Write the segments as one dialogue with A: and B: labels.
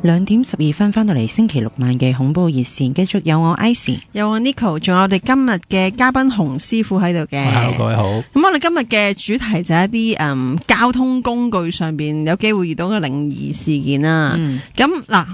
A: 2:12返到嚟星期六晚嘅恐怖熱線，繼續有我 Icy，
B: 有我 Nico， 仲有我哋今日嘅嘉賓洪師傅喺度嘅。
C: Hello， 各位好。
B: 咁我哋今日嘅主題就係一啲交通工具上邊有機會遇到嘅靈異事件啦。咁嗱，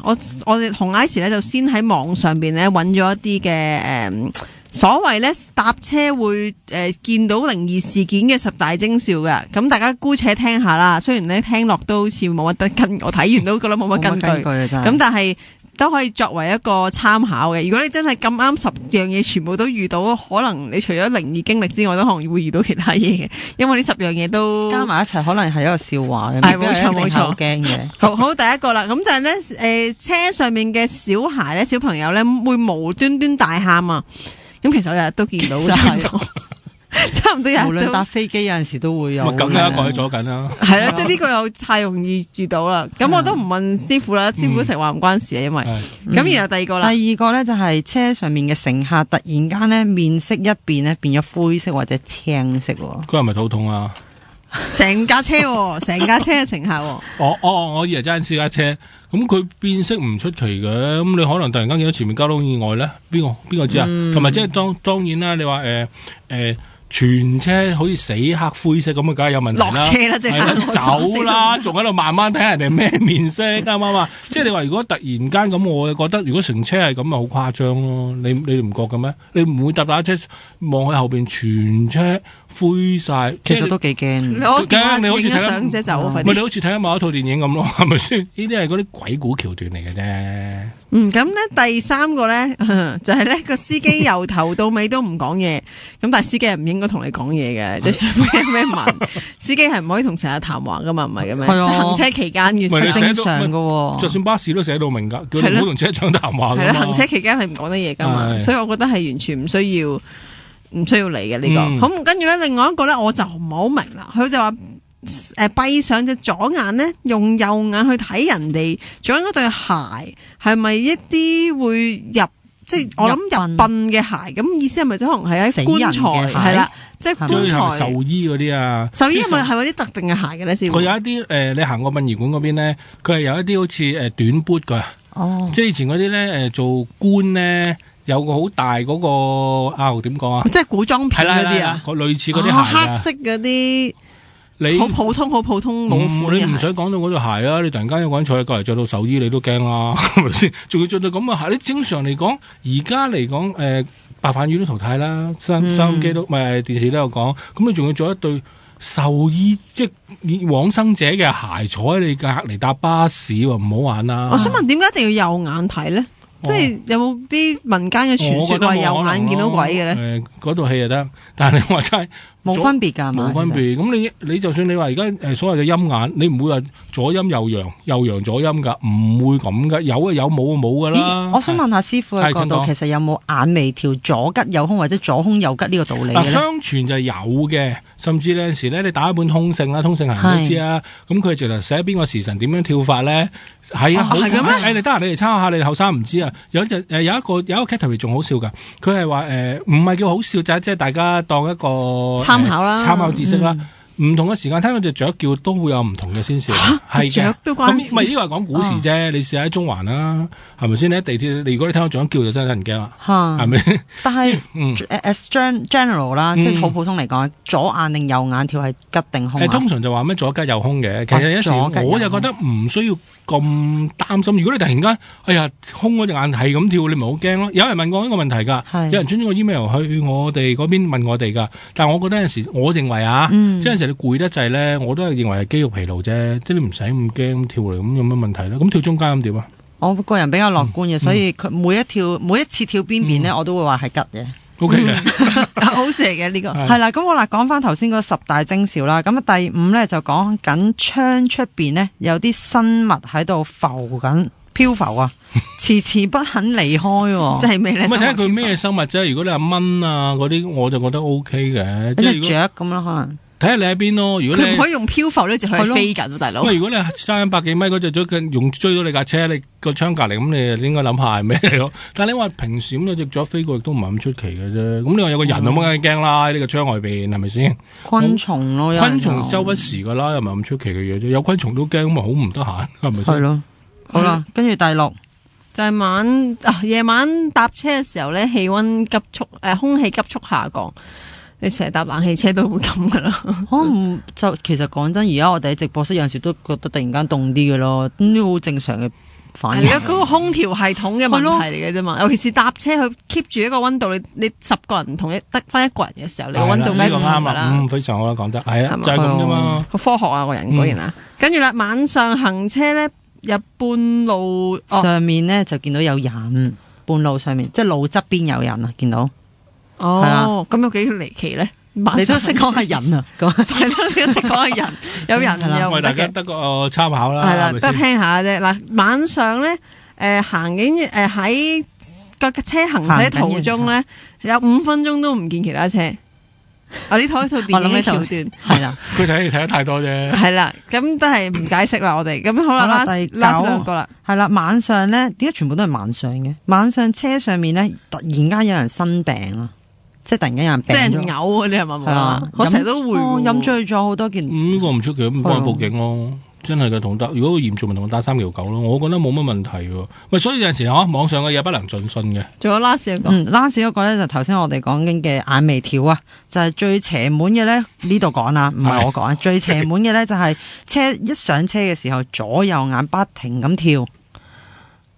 B: 我哋同 Icy 咧就先喺網上邊咧揾咗一啲嘅所謂咧搭車會見到靈異事件嘅10大徵兆嘅，咁大家姑且聽下啦。雖然咧聽落都好似冇乜得根，我睇完都覺得冇乜根據。咁但係都可以作為一個參考嘅。如果你真係咁啱10樣嘢全部都遇到，可能你除咗靈異經歷之外，都可能會遇到其他嘢嘅。因為呢10樣嘢都
A: 加埋一齊，可能係一個笑話嘅。
B: 係冇錯冇錯，
A: 好驚嘅。
B: 好，第一個啦，咁就係咧車上面嘅小孩咧，小朋友咧會無端端大喊啊！咁其實我日日都見到，差唔多日日都。
A: 無論搭飛機有陣時都會有。
C: 咁有一個喺左近啦。
B: 係啦，即係呢個又太容易遇到啦。咁我都唔問師傅啦，師傅成日話唔關事啊，因為咁然後第二個啦。
A: 第二個咧就係車上面嘅乘客突然間咧面色一變咧，變咗灰色或者青色。
C: 佢係咪肚痛啊？
B: 成架車嘅乘客。
C: 我以為揸緊私家車。咁佢變色唔出奇嘅，咁你可能突然間見到前面交通意外咧，邊個知啊？同埋即係當然啦，你話全車好似死黑灰色咁啊，梗係有問題啦。落
B: 車啦，即係
C: 走啦，仲喺度慢慢睇人哋咩面色，啱唔啱啊？即係你話如果突然間咁，我覺得如果成車係咁啊，好誇張咯。你唔覺嘅咩？你唔會搭架車望喺後邊全車灰晒，
A: 其實都幾驚。
C: 你好似睇
B: 相者走，
C: 你好似睇緊某一套電影咁咯，係咪先？呢啲係嗰啲鬼故橋段嚟嘅啫。
B: 咁咧第三個咧就係咧個司機由頭到尾都唔講嘢，咁但係司機係唔應該同你講嘢嘅，即係咩問？司機係唔可以同乘客談話噶嘛，唔係嘅咩？行車期間嘅
A: 係正常噶，
C: 就算巴士都寫到明噶，叫你唔好同車長談話。
B: 係啦，行車期間係唔講得嘢噶嘛，所以我覺得係完全唔需要嚟嘅呢個。咁跟住咧，另外一個咧我就唔係好明啦，佢就話閉上隻左眼咧，用右眼去睇人哋左眼嗰對鞋係咪一啲會入，即係我諗入殯嘅鞋，咁意思係咪即可能係喺棺材係啦，即係棺材
C: 壽衣嗰啲啊？
B: 壽衣係咪係嗰啲特定嘅鞋嘅咧？先
C: 佢有一啲你行過殯儀館嗰邊咧，佢係有一啲好似短 boot 噶，即係以前嗰啲咧做官咧有個好大嗰個點講啊？
B: 即係古裝片嗰啲啊，
C: 類似嗰啲鞋
B: 黑色嗰啲。
C: 你
B: 好普通冇款，
C: 你唔使講到嗰對鞋啊！你突然間有個人坐喺隔籬着到壽衣，你都驚啦，係咪先？仲要着到咁嘅鞋？你正常嚟講，而家嚟講，白飯魚都淘汰啦，收音機都唔係電視都有講。咁你仲要着一對壽衣，即係往生者嘅鞋，坐喺你隔籬搭巴士喎，唔好玩啦！
B: 我想問，點解一定要右眼睇咧？即係有冇啲民間嘅傳說話右眼見到鬼嘅咧？
C: 嗰套戲就得，但係你話真係。
A: 冇分別㗎嘛？
C: 冇分別。咁你就算你話而家所謂嘅陰眼，你唔會話左陰右陽，右陽左陰㗎，唔會咁㗎。有啊有，冇啊冇㗎啦。
A: 我想問下師傅嘅角度，其實有冇眼眉條左吉右兇或者左兇右吉呢個道理咧？
C: 相傳就有嘅，甚至有陣時咧，你打一本通勝啦，通勝行都知啊。咁佢直頭寫邊個時辰點樣跳法咧？係啊，係嘅咩？你得閒你嚟參考下，你哋後生唔知啊。有一個 category 仲好笑㗎，佢係話唔係叫好笑，就係即係大家當一個。參考知識啦，唔同嘅時間聽到隻雀叫都會有唔同嘅先兆，係
B: 雀都關事。
C: 咁咪呢個係講古時啫，你試下喺中環啦，係咪先？你喺地鐵，如果你聽到雀叫就真係得人驚啦，係咪？
A: 但係as general 啦，即係好普通嚟講，左眼定右眼跳係吉定兇？
C: 通常就話咩左吉右兇嘅，其實有時我就覺得唔需要咁擔心。如果你突然間兇嗰隻眼係咁跳，你咪好驚咯。有人問過呢個問題㗎，有人傳咗個 email 去我哋嗰邊問我哋㗎，但係我覺得有時我認為即係有時你攰得滯咧，我都係認為係肌肉疲勞啫，即係你唔使咁驚跳嚟咁有乜問題咧？咁跳中間咁點啊？
A: 我個人比較樂觀嘅，所以佢每一次跳邊邊咧，我都會話係吉嘅。
C: O K 嘅，
B: 好蛇嘅呢個
A: 係啦。咁我嗱講翻頭先嗰10大徵兆啦。咁啊第5咧就講緊窗出邊咧有啲生物喺度漂浮啊，遲遲不肯離開。即係咩咧？
C: 咁睇下佢咩生物啫。如果你話蚊啊嗰啲，我就覺得 O K 嘅。
A: 即係雀咁啦，可能。
C: 睇下你喺邊咯。如果
B: 佢唔可以用漂浮咧，就可以飛緊，大佬。
C: 如果你差100幾米嗰隻雀用追到你架車，你個窗隔籬咁，你應該諗下係咩咯？但係你話平時咁有隻雀飛過，亦都唔係咁出奇嘅啫。咁你話有個人咁梗係驚啦，呢個窗外邊係咪先？
A: 昆蟲咯，
C: 昆蟲周不時噶啦，又唔係咁出奇嘅嘢啫。有昆蟲都驚，咁咪好唔得閒，係咪先？
A: 係咯。好啦，跟住第6
B: 就係夜晚搭車嘅時候咧，氣溫急速空氣急速下降。你成日搭冷氣車都會咁噶啦。
A: 就其實講真，而家我哋喺直播室有陣時都覺得突然間凍啲嘅咯，呢啲好正常嘅反應。
B: 係啊，嗰個空調系統嘅問題嚟嘅啫嘛。尤其是搭車去 keep 住一個溫度，你10個人同得翻一個人嘅時候，你個溫度梗係唔啱啦。
C: 非常好啦，講得係啊，就係咁啫嘛。
B: 好科學啊，個人果然啊。跟住啦，晚上行車咧，入半路
A: 上面咧就見到有人，半路上面即係路側邊有人啊，見到。
B: 哦，咁有幾離奇咧？你
A: 都識講係人啊，咁
B: 係咯，你都識講係人，有人又
C: 我哋大家得個參考啦，
B: 係啦，得聽下啫。嗱，晚上咧，行緊喺個車行駛途中咧，有5分鐘都唔見其他車。我呢套電影嘅橋段
A: 係啦，
C: 佢睇得太多啫。
B: 係啦，咁都係唔解釋啦，我哋咁好啦，
A: 第
B: 2個啦，
A: 係啦，晚上咧，點解全部都係晚上嘅？晚上車上面咧，突然間有人生病啊！即係突然間有人病咗，
B: 即係嘔嗰啲係咪？係啊，我成日都會
A: 飲醉咗好多件。
C: 呢個唔出奇，咁幫佢報警咯。真係嘅，如果嚴重咪同佢打3條9咯。我覺得冇乜問題喎。喂，所以有陣時網上嘅嘢不能盡信嘅。
B: 仲有 last 一個
A: ，last 嗰個咧就頭先我哋講緊嘅眼眉條啊，就係最邪門嘅咧。呢度講啦，唔係我講，最邪門嘅咧就係車一上車嘅時候，左右眼不停咁跳。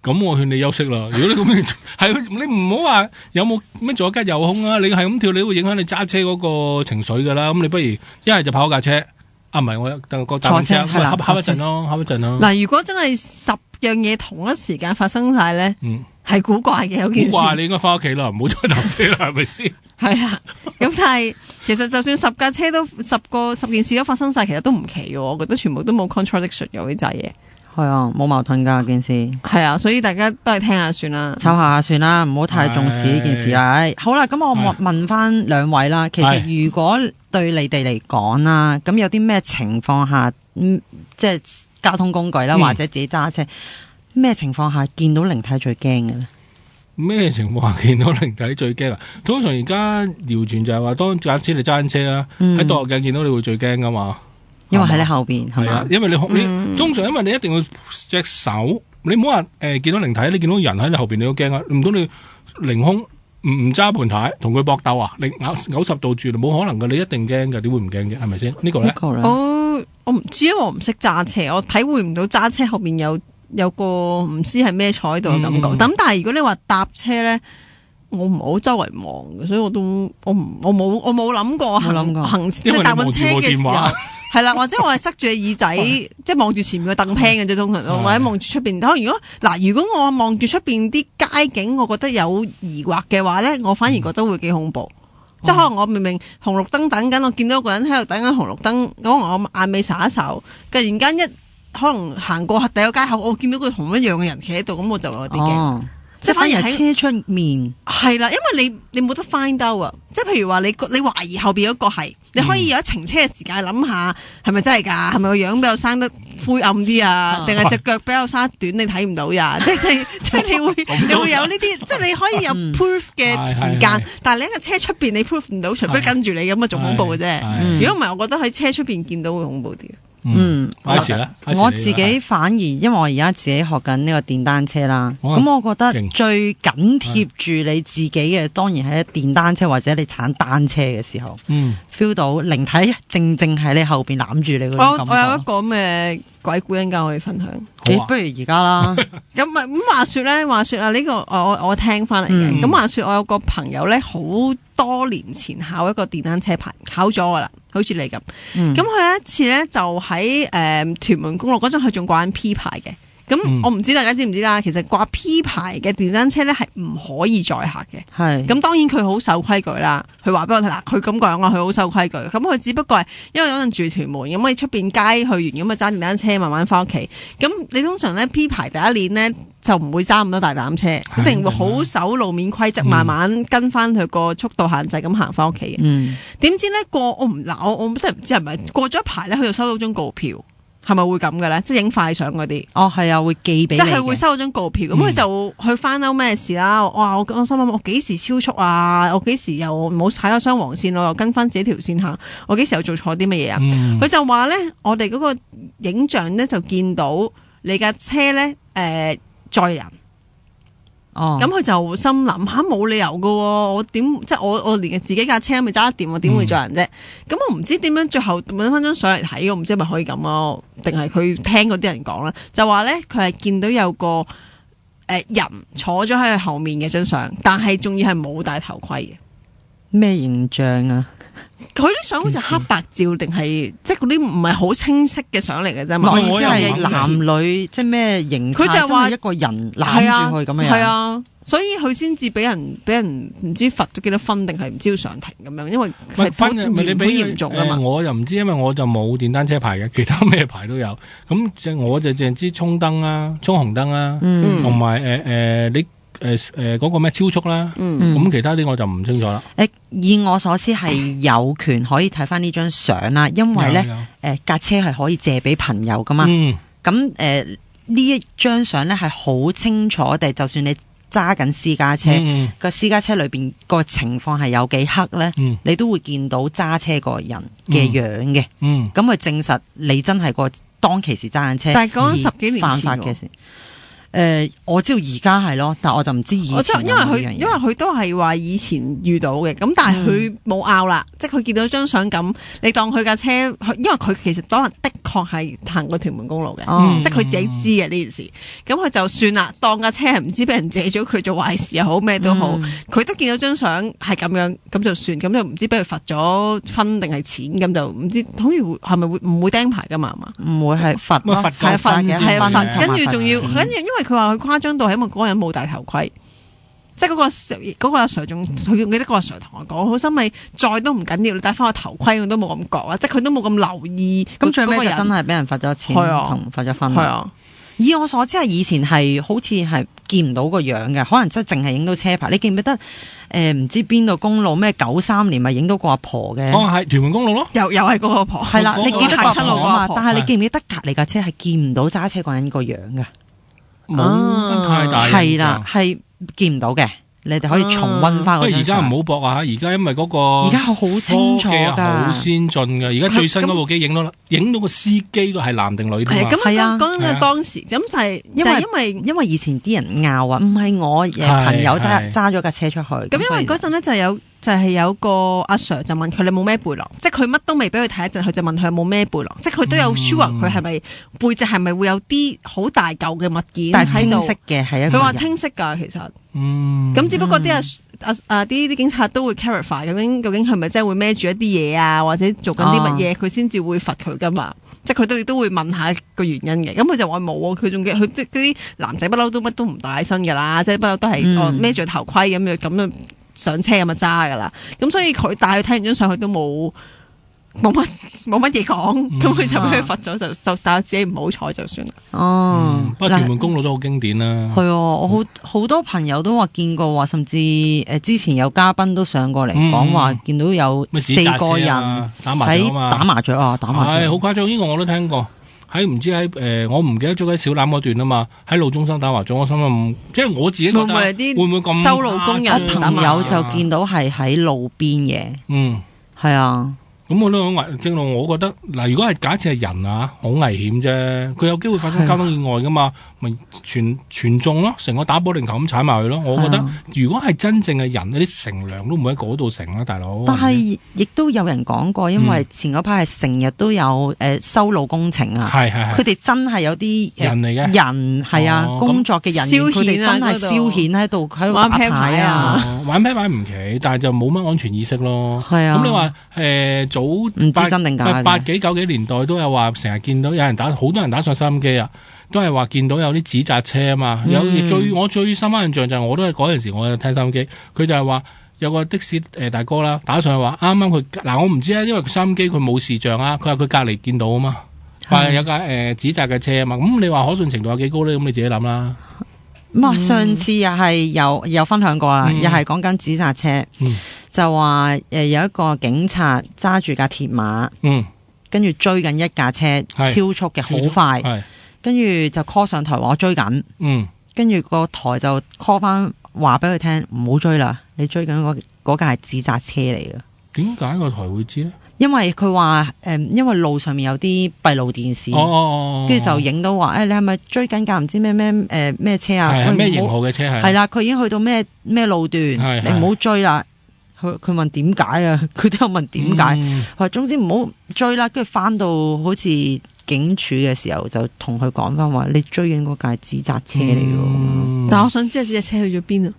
C: 咁我勸你休息啦。如果你咁係，你唔好話有冇咩左吉右凶啊！你係咁跳，你會影響你揸車嗰個情緒噶啦。咁你不如一係就跑架車，唔係我等個搭車，敲一陣咯，敲一陣咯。
B: 嗱，如果真係10樣嘢同一時間發生晒咧，係古怪嘅有件事。
C: 古怪，你應該翻屋企啦，唔好再搭車啦，係咪先？
B: 係啊，咁但係其實就算10架車都10件事都發生晒，其實都唔奇嘅。我覺得全部都冇 contradiction 嘅呢扎嘢。
A: 係啊，冇矛盾噶件事。係
B: 啊，所以大家都係聽下算啦，
A: 參考下算啦，唔好太重視呢件事啦。好啦，咁我問翻2位啦。其實如果對你哋嚟講啦，咁有啲咩情況下，即係交通工具啦，或者自己揸車，咩情況下見到靈體最驚嘅咧？
C: 咩情況下見到靈體最驚啊？通常而家謠傳就係話，當假設你揸緊車啦，喺倒後鏡見到你會最驚噶嘛。
A: 因為喺你後邊係
C: 啊，因為你通常因為你一定要隻手，你唔好話見到靈體，你見到人喺你後邊你都驚啊！唔通你凌空唔揸盤軚同佢搏鬥啊？你90度轉，冇可能噶，你一定驚噶，點會唔驚啫？係咪先？呢個咧，
B: 我唔知，我唔識揸車，我體會唔到揸車後邊有個唔知係咩坐喺度嘅感覺。咁但係如果你話搭車咧，我唔好周圍望嘅，所以我冇諗過行即係搭緊車嘅時候。係啦，或者我係塞住耳仔，即係望住前面嘅凳廳嘅啫，通常都或者望住出邊。如果我望住出邊啲街景，我覺得有疑惑嘅話咧，我反而覺得會幾恐怖。即係可能我明明紅綠燈等緊，我見到一個人喺度等緊紅綠燈，可能我眼尾睄一睄，突然間可能行過第一個街口，我見到個同一樣嘅人企喺度，咁我就有啲驚。即係反而喺車出面係啦，因為你冇得 find out 啊！即係譬如話你懷疑後邊嗰個係，你可以有一程車嘅時間諗下係咪真係㗎？係咪個樣比較生得灰暗啲啊？定係隻腳比較生短你睇唔到呀？即係你會有呢啲，即係你可以有 proof 嘅時間，但係你喺個車出邊你 proof 唔到，除非跟住你咁啊，仲恐怖嘅啫。如果唔係，我覺得喺車出邊見到會恐怖啲。
A: 我自己反而因為我而家自己學緊呢個電單車啦，咁我覺得最緊貼住你自己嘅，當然係電單車或者你踩單車嘅時候，feel 到靈體正喺你後邊攬住你嗰種感覺。
B: 我有一個咩鬼故應該可以分享，
A: 不如而家啦。
B: 咁話說啊，呢個我聽翻嚟嘅。咁話說我有個朋友咧，好多年前考一個電單車牌，考咗噶啦，好似你咁。咁佢有一次咧就喺屯門公路嗰陣，佢仲掛緊 P 牌嘅。咁我唔知大家知唔知啦，其實掛 P 牌嘅電單車咧係唔可以載客嘅。係。咁當然佢好守規矩啦。佢話俾我聽嗱，佢咁講啊，佢好守規矩。咁佢只不過係因為嗰陣住屯門，咁我哋出邊街去完咁啊揸電單車慢慢翻屋企。咁你通常咧 P 牌第一年咧就唔會揸咁多大膽車，一定會好守路面規則，慢慢跟翻佢個速度限制咁行翻屋企嘅。點知咧我真係唔知係咪過咗一排咧，佢就收到張告票。係咪會咁嘅咧？即係影快相嗰啲。哦，係啊，會寄俾你。即係會收到張告票，咁佢就去翻歐咩事啦？哇！我心諗我幾時超速啊？我幾時又冇踩咗雙黃線，我又跟翻自己條線行？我幾時又做錯啲乜嘢啊？佢就話咧，我哋嗰個影像咧就見到你架車咧，載人。
A: 哦，
B: 咁佢就心諗下冇理由噶，我點即係我連自己架車都未揸得掂，我點會載人啫？咁我唔知點樣最後搵翻張相嚟睇，我唔知係咪可以咁咯，定係佢聽嗰啲人講啦，就話咧佢係見到有個人坐咗喺佢後面嘅張相，但係仲要係冇戴頭盔嘅。
A: 咩形象啊？
B: 佢啲相好似黑白照定係即係嗰啲唔係好清晰嘅相嚟嘅啫嘛。
A: 我意思係男女即係咩形態？
B: 佢就話
A: 一個人攬住佢咁樣。
B: 係啊，所以佢先至俾人唔知罰咗幾多分，定係唔知要上庭咁樣，因為係好嚴重噶嘛。
C: 我又唔知，因為我就冇電單車牌嘅，其他咩牌都有。咁我就淨係知衝燈啦、衝紅燈啦，同埋你。嗰個咩超速啦，咁其他啲我就唔清楚啦。
A: 以我所知係有權可以睇翻呢張相啦，因為咧架車係可以借俾朋友噶嘛。咁呢一張相咧係好清楚地，就算你揸緊私家車，個私家車裏邊個情況係有幾黑咧，你都會見到揸車個人嘅樣嘅。咁佢證實你真係個當其時揸緊車，
B: 但係講10幾年前
A: 犯法嘅事。我知道而家係咯，但我就唔知以前有冇呢樣嘢。
B: 因為佢都係話以前遇到嘅，咁但係佢冇拗啦，即係佢見到張相咁，你當佢架車，因為佢其實當日的確係行過屯門公路嘅，即係佢自己知嘅呢件事，咁佢就算啦，當架車係唔知俾人借咗佢做壞事又好咩都好，佢都見到張相係咁樣，咁就算，咁就唔知俾佢罰咗分定係錢，咁就唔知好似係咪會唔會釘牌噶嘛？
A: 唔會係罰，
B: 係罰，跟住仲要，
A: 跟
B: 住因為佢話佢誇張到係因為嗰個人冇戴頭盔，即係嗰個阿 Sir 仲，佢記得個阿 Sir 同我講，好心你再都唔緊要，你戴翻個頭盔我都冇咁覺啊，即係佢都冇咁留意。
A: 咁最尾就真係俾人罰咗錢同罰咗分。係啊，以我所知係以前係好似係見唔到個樣嘅，可能真係淨係影到車牌。你記唔記得唔知邊度公路咩93年咪影到個阿婆嘅？
C: 哦，係屯門公路咯，
B: 又係嗰個阿婆。係啦，
A: 你記得
B: 嚇親路啊嘛？
A: 但係你記唔記得隔離架車係見唔到揸車個人個樣嘅？
C: 冇太大
A: 係啦，係見唔到嘅。你哋可以重溫翻嗰張相。
C: 而家唔好搏啊！而家因為嗰個
A: 而家好清楚㗎，
C: 好先進㗎。而家最新嗰部機影到個司機個係男定女添啊！
B: 係啊，講緊當時咁就係
A: 因為以前啲人拗啊，唔係我朋友揸咗架車出去。
B: 咁因為嗰陣咧就係有個阿 Sir 就問佢你冇孭背囊，即係佢乜都未俾佢睇一陣，佢就問佢有冇孭背囊，即係佢都有 sure 佢係咪背脊係咪會有啲好大嚿嘅物件喺度。清晰嘅係一個。佢話清晰㗎，其實。咁只不過啲啲警察都會 clarify 究竟係咪真係會孭住一啲嘢啊，或者做緊啲乜嘢，佢先至會罰佢㗎嘛。即係佢都會問下個原因嘅。咁佢就話冇喎，佢仲佢啲男仔不嬲都乜都唔帶起身㗎啦，即係不嬲都係孭住頭盔咁樣上車咁就揸㗎啦。咁所以佢帶佢睇完張相，佢都冇乜嘢講，咁佢就俾佢罰咗，就但係自己唔好彩就算啦。
C: 不過屯門公路都好經典啦。
A: 係我好多朋友都話見過，話甚至之前有嘉賓都上過嚟講話，見到有4個人喺打麻雀啊，係
C: 好誇張。呢個我都聽過，唔知我唔記得咗喺小欖嗰段啊嘛，喺路中心打麻雀，我心諗即係我自己覺得會唔會咁
B: 收路工人
A: 朋友就見到係喺路邊嘅，係啊。
C: 咁我都正路，我覺得嗱，如果係假設係人啊，好危險啫，佢有機會發生交通意外噶嘛，咪全中咯，成個打保齡球咁踩埋去咯。我覺得如果係真正嘅人，啲乘涼都唔會喺嗰度乘啦，大佬。
A: 但係亦都有人講過，因為前嗰排係成日都有修路工程啊，佢哋真係有啲
C: 人嚟嘅
A: 人係啊，工作嘅人員，佢哋真係消遣喺度
B: 玩啤牌
A: 啊，
C: 玩啤牌唔奇，但係就冇乜安全意識咯。
A: 係啊，
C: 咁你話早
A: 唔知真定假
C: ，8幾9幾年代都有話，成日見到有人好多人打上收音機啊，都係話見到有啲紙紮車啊嘛。我最深刻印象就係我都係嗰陣時，我有聽收音機，佢就係話有個的士大哥啦，打上去話啱啱佢嗱，我唔知啊，因為佢收音機佢冇視像啊，佢話佢隔離見到啊嘛，話有架紙紮嘅車啊嘛。咁你話可信程度有幾高咧？咁你自己諗啦。
A: 上次又係有分享過啦，又係講緊紙紮車。就話有一個警察揸住架鐵馬，跟住追緊一架車，超速嘅好快，跟住就 call 上台話我追緊，跟住個台就 call 翻話俾佢聽唔好追啦，你追緊嗰架係紙紮車嚟嘅。
C: 點解個台會知呢？
A: 因為佢話因為路上面有啲閉路電視，跟住就影到話你係咪追緊架唔知咩車啊？
C: 係咩型號嘅車係？
A: 係啦，佢已經去到咩路段，你唔好追啦。佢問點解啊？佢都有問點解。佢話總之唔好追啦。跟住翻到好似警署嘅時候，就同佢講翻話，你追緊嗰架係紙紮車嚟嘅。
B: 但係我想知紙紮車去咗邊啊？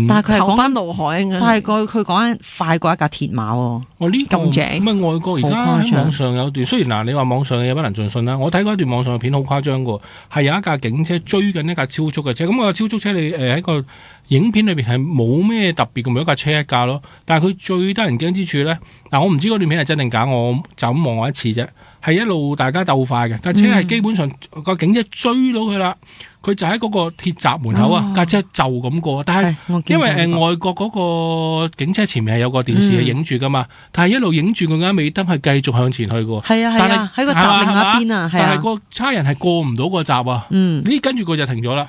A: 但係佢係
B: 投奔怒海，
A: 但係佢講緊快過一架鐵馬喎。
C: 呢咁正咁外國而家喺網上有段，雖然嗱你話網上嘅嘢不能盡信啦，我睇過一段網上嘅片好誇張嘅，係有一架警車追緊一架超速嘅車。咁個超速車你喺個影片裏邊係冇咩特別咁，一架車一架咯。但係佢最得人驚之處咧，嗱我唔知嗰段片係真定假，我就咁望過一次啫。係一路大家鬥快嘅，架車係基本上個警車追到佢啦，佢就喺嗰個鐵閘門口啊，架車就咁過。但係因為外國嗰個警車前面係有個電視係影住噶嘛，但係一路影住佢間尾燈係繼續向前去嘅。
A: 係啊係啊，喺個閘另外一邊啊，
C: 但係個差人係過唔到個閘啊。呢跟住佢就停咗啦。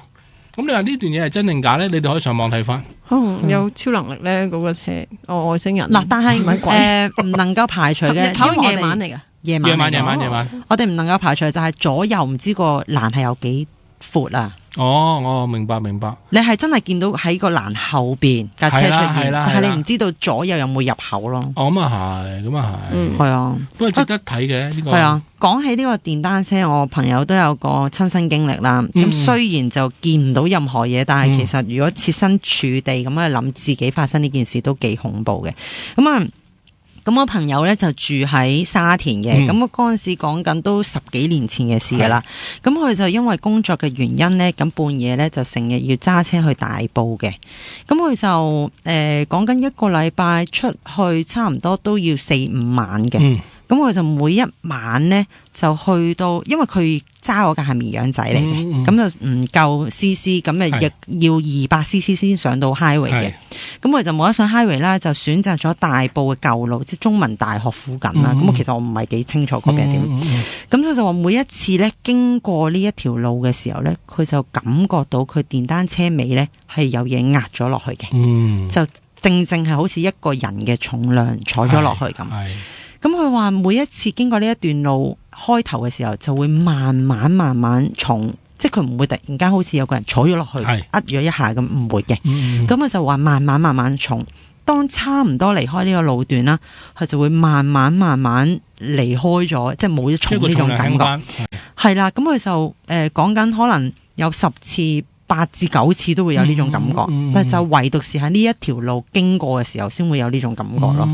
C: 咁你話呢段嘢係真定假咧？你哋可以上網睇翻。
B: 可能有超能力咧，嗰個車外星人
A: 嗱，但係唔能夠排除嘅，
B: 因為夜晚嚟噶。
C: 夜晚，
A: 我哋唔能夠排除就係左右唔知個欄係有幾闊啊！
C: 我明白。
A: 你係真係見到喺個欄後邊架車出現，但係你唔知道左右有冇入口咯。
C: 咁啊係，
A: 係啊，
C: 不過值得睇嘅呢個。
A: 係啊，講起呢個電單車，我朋友都有個親身經歷啦。咁雖然就見唔到任何嘢，但係其實如果設身處地咁去諗自己發生呢件事，都幾恐怖嘅。咁我朋友咧就住喺沙田嘅，咁我嗰陣時講緊都10幾年前嘅事噶啦。咁佢就因為工作嘅原因咧，咁半夜咧就成日要揸車去大埔嘅。咁佢就講緊一個禮拜出去差唔多都要4-5晚嘅。咁佢就每一晚咧就去到，因為佢揸嗰架係綿羊仔嚟嘅，咁就唔夠 CC， 咁亦要200cc 先上到 highway 嘅。咁佢就冇得上 highway 啦，就選擇咗大埔嘅舊路，即係中文大學附近啦。咁其實我唔係幾清楚嗰邊點。咁佢就話每一次咧經過呢一條路嘅時候咧，佢就感覺到佢電單車尾咧係有嘢壓咗落去嘅，就正係好似一個人嘅重量坐咗落去咁。咁佢話每一次經過呢一段路開頭嘅時候，就會慢慢重，即係佢唔會突然間好似有個人坐咗落去，壓咗一下咁，唔會嘅。咁佢就話慢慢重，當差唔多離開呢個路段啦，佢就會慢慢離開咗，即係冇咗重呢種感覺。係啦，咁佢就講緊可能有10次、8至9次都會有呢種感覺，但係就唯獨是喺呢一條路經過嘅時候，先會有呢種感覺咯。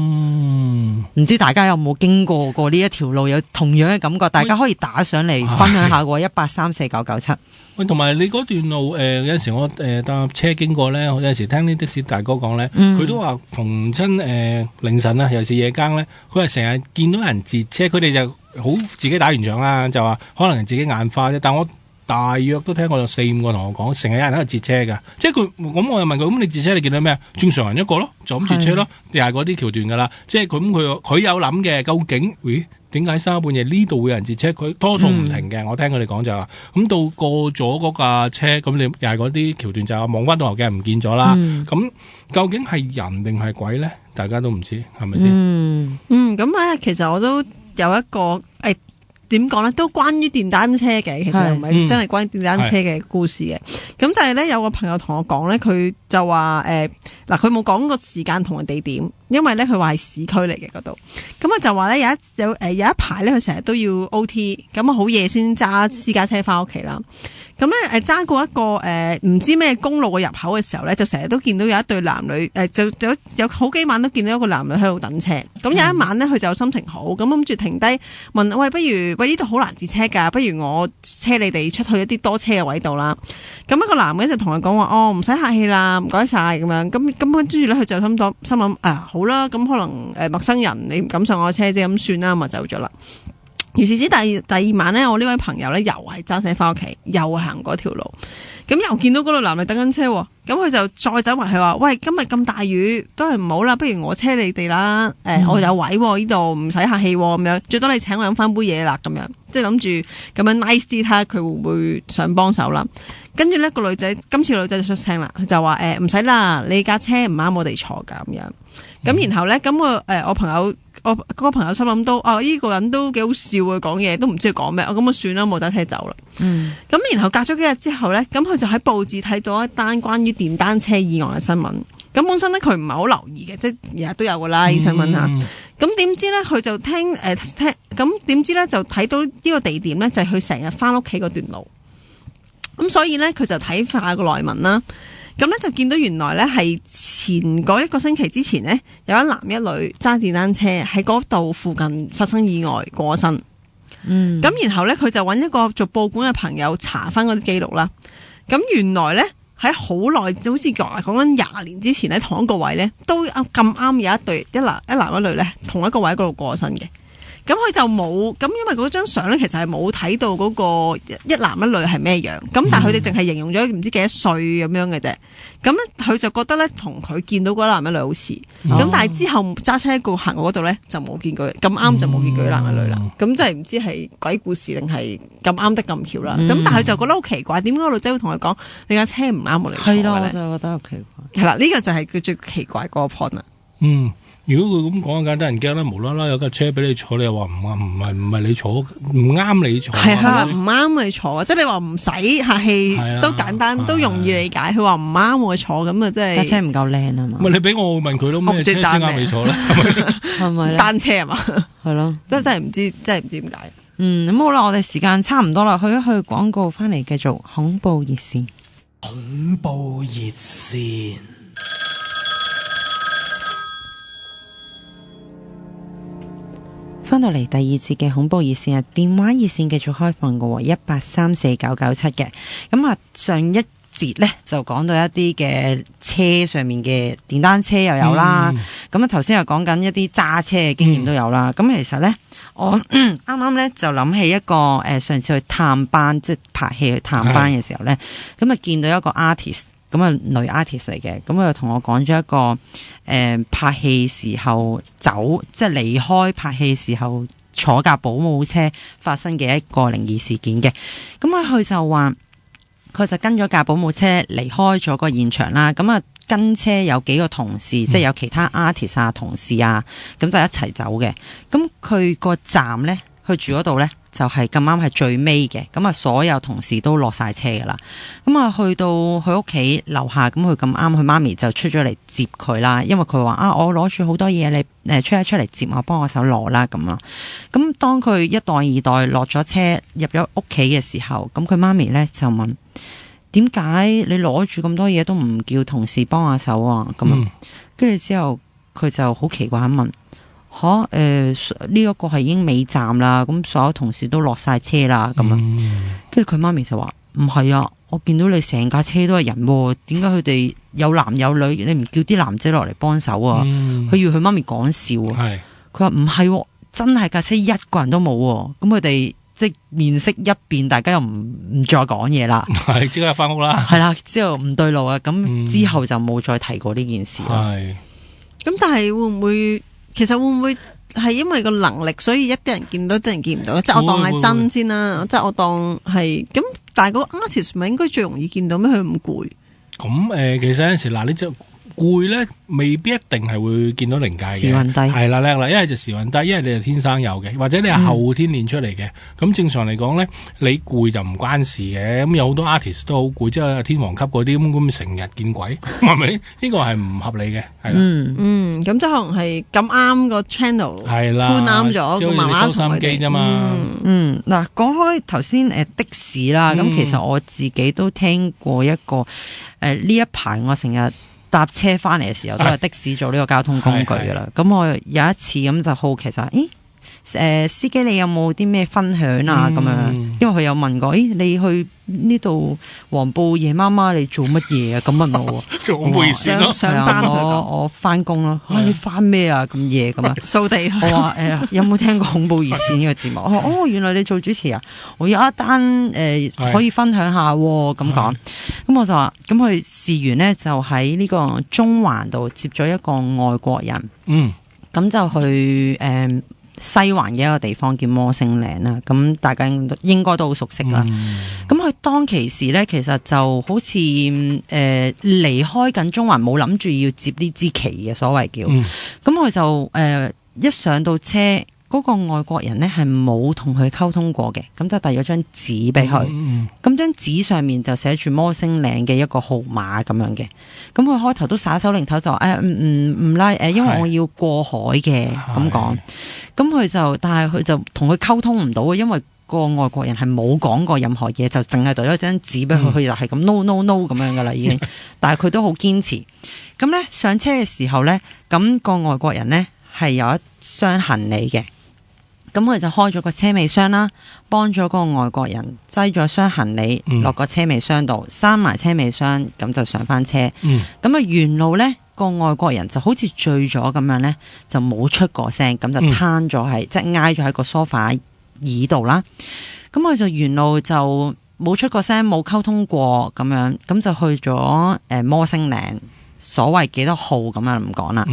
A: 唔知大家有冇經過呢一條路有同樣嘅感覺？大家可以打上嚟分享下喎，1834997。喂，
C: 同埋你嗰段路有陣時我搭車經過咧，我有陣時聽啲的士大哥講咧，佢都話逢親凌晨啊，尤其是夜更咧，佢係成日見到人截車，佢哋就好自己打完仗啦，就話可能係自己眼花啫。但我大約都聽過有4-5個同我講，成日有人喺度截車㗎，即係佢咁我又問佢，咁你截車你見到咩啊？正常人一個咯，就咁截車咯，又係嗰啲橋段㗎啦。即係佢有諗嘅，究竟點解3更半夜呢度會有人截車？佢多數唔停嘅，我聽佢哋講就話，咁到過咗嗰架車，咁你又係嗰啲橋段就係望翻倒後鏡唔見咗啦。咁究竟係人定係鬼咧？大家都唔知，係咪先？
B: 咁其實我都有一個點講咧，都關於電單車嘅，其實又唔係真係關於電單車嘅故事嘅。咁就係咧，有個朋友同我講咧，佢就話嗱，佢冇講個時間同埋地點，因為咧佢話係市區嚟嘅嗰度。咁啊就話咧有一排咧，佢成日都要 OT， 咁啊好夜先揸私家車翻屋企啦。咁咧揸過一個唔知咩公路嘅入口嘅時候咧，就成日都見到有一對男女就有好幾晚都見到一個男女喺度等車。咁有一晚咧，佢就心情好，咁諗住停低問喂，不如呢度好難截車㗎，不如我車你哋出去一啲多車嘅位度啦。咁一個男嘅就同佢講話，唔使客氣啦，唔該晒咁樣。咁跟住咧，佢就心諗好啦，咁可能陌生人你唔敢上我車啫，咁算啦，咁就走咗啦。於是第二晚咧，我呢位朋友咧又係揸車翻屋企，又行嗰條路，咁又見到嗰度男女等緊車，咁佢就再走埋去話：喂，今日咁大雨，都係唔好啦，不如我車你哋啦。我有位呢度，唔使客氣咁樣，最多你請我飲翻杯嘢啦，咁樣，即係諗住咁樣 nice 啲，睇下佢會唔會想幫手啦。跟住咧個女仔，今次女仔就出聲啦，佢就話唔使啦，你架車唔啱我哋坐噶咁樣。咁然後咧，咁我朋友。我嗰個朋友心諗到，呢個人都幾好笑啊，講嘢都唔知佢講咩，咁啊算啦，冇揸車走啦。咁然後隔咗幾日之後咧，咁佢就喺報紙睇到一單關於電單車意外嘅新聞。咁本身咧佢唔係好留意嘅，即係日日都有噶啦，啲新聞吓。咁點知咧佢就聽，咁點知咧就睇到呢個地點咧就係佢成日翻屋企嗰段路。咁所以咧佢就睇下個內文啦。咁咧就見到原來咧係前嗰1個星期之前呢，有一男一女揸電單車喺嗰度附近發生意外過身。咁然後咧佢就揾一個做報館嘅朋友查翻嗰啲記錄啦。咁原來咧喺好耐，好似講緊20年之前咧，同一個位咧都咁啱有一男一女咧同一個位嗰度過身嘅。咁佢就冇，咁因為嗰張相咧其實係冇睇到嗰個一男一女係咩樣，咁但係佢哋淨係形容咗唔知幾多歲咁樣嘅啫。咁咧佢就覺得咧同佢見到嗰男一女好似，咁但係之後揸車行過嗰度咧就冇見佢，咁啱就冇見佢男一女啦。咁即係唔知係鬼故事定係咁啱得咁巧啦。咁但係佢就覺得好奇怪，點解個女仔會同佢講你架車唔啱我嚟坐嘅咧？
A: 係咯，我就覺得好奇怪。
B: 係啦，呢個就係佢最奇怪嗰個 point 啦。
C: 如果佢咁講，梗得人驚啦！無啦啦有架車俾你坐，你又話唔係你坐，唔啱你坐。係啊，
B: 唔啱你坐，即係你話唔使客氣都簡單，都容易理解。佢話唔啱我坐，咁啊，即係架
A: 車唔夠靚啊嘛。
C: 你俾我問佢咯，咩車先啱你坐咧？
A: 係咪
B: 單車係嘛？
A: 係咯，
B: 真係唔知點解。
A: 咁好啦，我哋時間差唔多啦，去一去廣告，翻嚟繼續恐怖熱線。
D: 恐怖熱線。
A: 翻到嚟第二節嘅恐怖熱線啊，電話熱線繼續開放嘅，1834997嘅。咁啊，上一節咧就講到一啲嘅車上面嘅電單車又有啦。咁啊，頭先又講緊一啲揸車嘅經驗都有啦。咁其實咧，我啱啱咧就諗起一個上次去探班，即係拍戲去探班嘅時候咧，咁啊見到一個 artist。咁啊，女 artist 嚟嘅，咁佢就同我講咗一個拍戲時候走，即係離開拍戲時候坐架保姆車發生嘅一個靈異事件嘅。咁佢就話，佢就跟咗架保姆車離開咗個現場啦。咁啊，跟車有幾個同事，即係有其他 artist 啊、同事啊，咁就一齊走嘅。咁佢個站咧，去住嗰度咧，就係咁啱係最尾嘅，咁啊所有同事都落晒車噶啦，咁啊去到佢屋企樓下，咁佢咁啱佢媽咪就出咗嚟接佢啦，因為佢話我攞住好多嘢，你出嚟接我，幫我手攞啦咁啊。咁當佢一袋二袋落咗車入咗屋企嘅時候，咁佢媽咪咧就問：點解你攞住咁多嘢都唔叫同事幫下手啊？咁啊，跟住之後佢就好奇怪咁問。呢一個係已經尾站啦，咁所有同事都落晒車啦，咁啊，跟住佢媽咪就話唔係啊，我見到你成架車都係人，點解佢哋有男有女，你唔叫啲男仔落嚟幫手啊？佢要佢媽咪講笑啊，佢話唔係，真係架車一個人都冇，咁佢哋即係面色一變，大家又唔再講嘢啦，
C: 係即刻翻屋啦，
A: 係啦，之後唔對路啊，咁之後就冇再提過呢件事啦。
B: 咁但係會唔會？其實會唔會係因為個能力，所以一啲人見到，一啲人見唔到咧？即係我當係真先啦，即係我當係咁。但係個 artist 咪應該最容易見到咩？佢唔攰。
C: 咁其實有陣時嗱，你就攰咧，未必一定係會見到靈界嘅。時
A: 運低
C: 係啦，叻啦，一係就時運低，一係你係天生有嘅，或者你係後天練出嚟嘅。咁正常嚟講咧，你攰就唔關事嘅。咁有好多 artist 都好攰，即係天王級嗰啲咁成日見鬼，係咪？呢個係唔合理嘅，係啦。
B: 咁即係可能係咁啱個 channel
C: 係啦，
B: 判啱咗，個媽媽
C: 收心機啫嘛。
A: 嗱，講開頭先的士啦，咁其實我自己都聽過一個呢一排我成日搭車翻嚟嘅時候都係的士做呢個交通工具噶啦。咁我有一次咁就好奇就係，司機你有冇啲咩分享啊？咁樣，因為佢有問過，你去呢度黃埔夜媽媽你做乜嘢啊？咁問我，
C: 做恐怖熱線咯，
B: 上班
A: 我翻工咯。你翻咩啊？咁夜咁啊？
B: 掃地。
A: 我話有冇聽過恐怖熱線呢個節目？我話原來你做主持啊！我有一單可以分享下咁講。咁我就話，咁佢事緣呢，就喺呢個中環度接咗一個外國人。咁就去西環嘅一個地方叫摩星嶺啦，咁大家應該都好熟悉啦。咁佢當其時咧，其實就好似離開緊中環，冇諗住要接呢支旗嘅所謂叫。咁佢就一上到車，嗰個外國人咧係冇同佢溝通過嘅，咁就遞咗張紙俾佢。咁張紙上面就寫住摩星嶺嘅一個號碼咁樣嘅。咁佢開頭都耍手擰頭就唔拉因為我要過海嘅咁講。咁佢就，但係佢就同佢溝通唔到嘅，因為個外國人係冇講過任何嘢，就淨係遞咗張紙俾佢，佢就係咁 no no no 咁樣噶啦已經。但係佢都好堅持。咁咧上車嘅時候咧，咁個外國人咧係有一箱行李嘅。咁佢就開咗個車尾箱啦，幫咗個外國人擠咗箱行李落個車尾箱度，閂埋車尾箱，咁就上翻車。咁啊沿路呢個外國人就好似醉咗咁樣呢，就冇出過聲，咁就攤咗喺即係挨咗喺個梳化椅度啦。咁佢就沿路就冇出過聲，冇溝通過咁樣，咁就去咗摩星嶺，所謂幾多號咁樣唔講啦。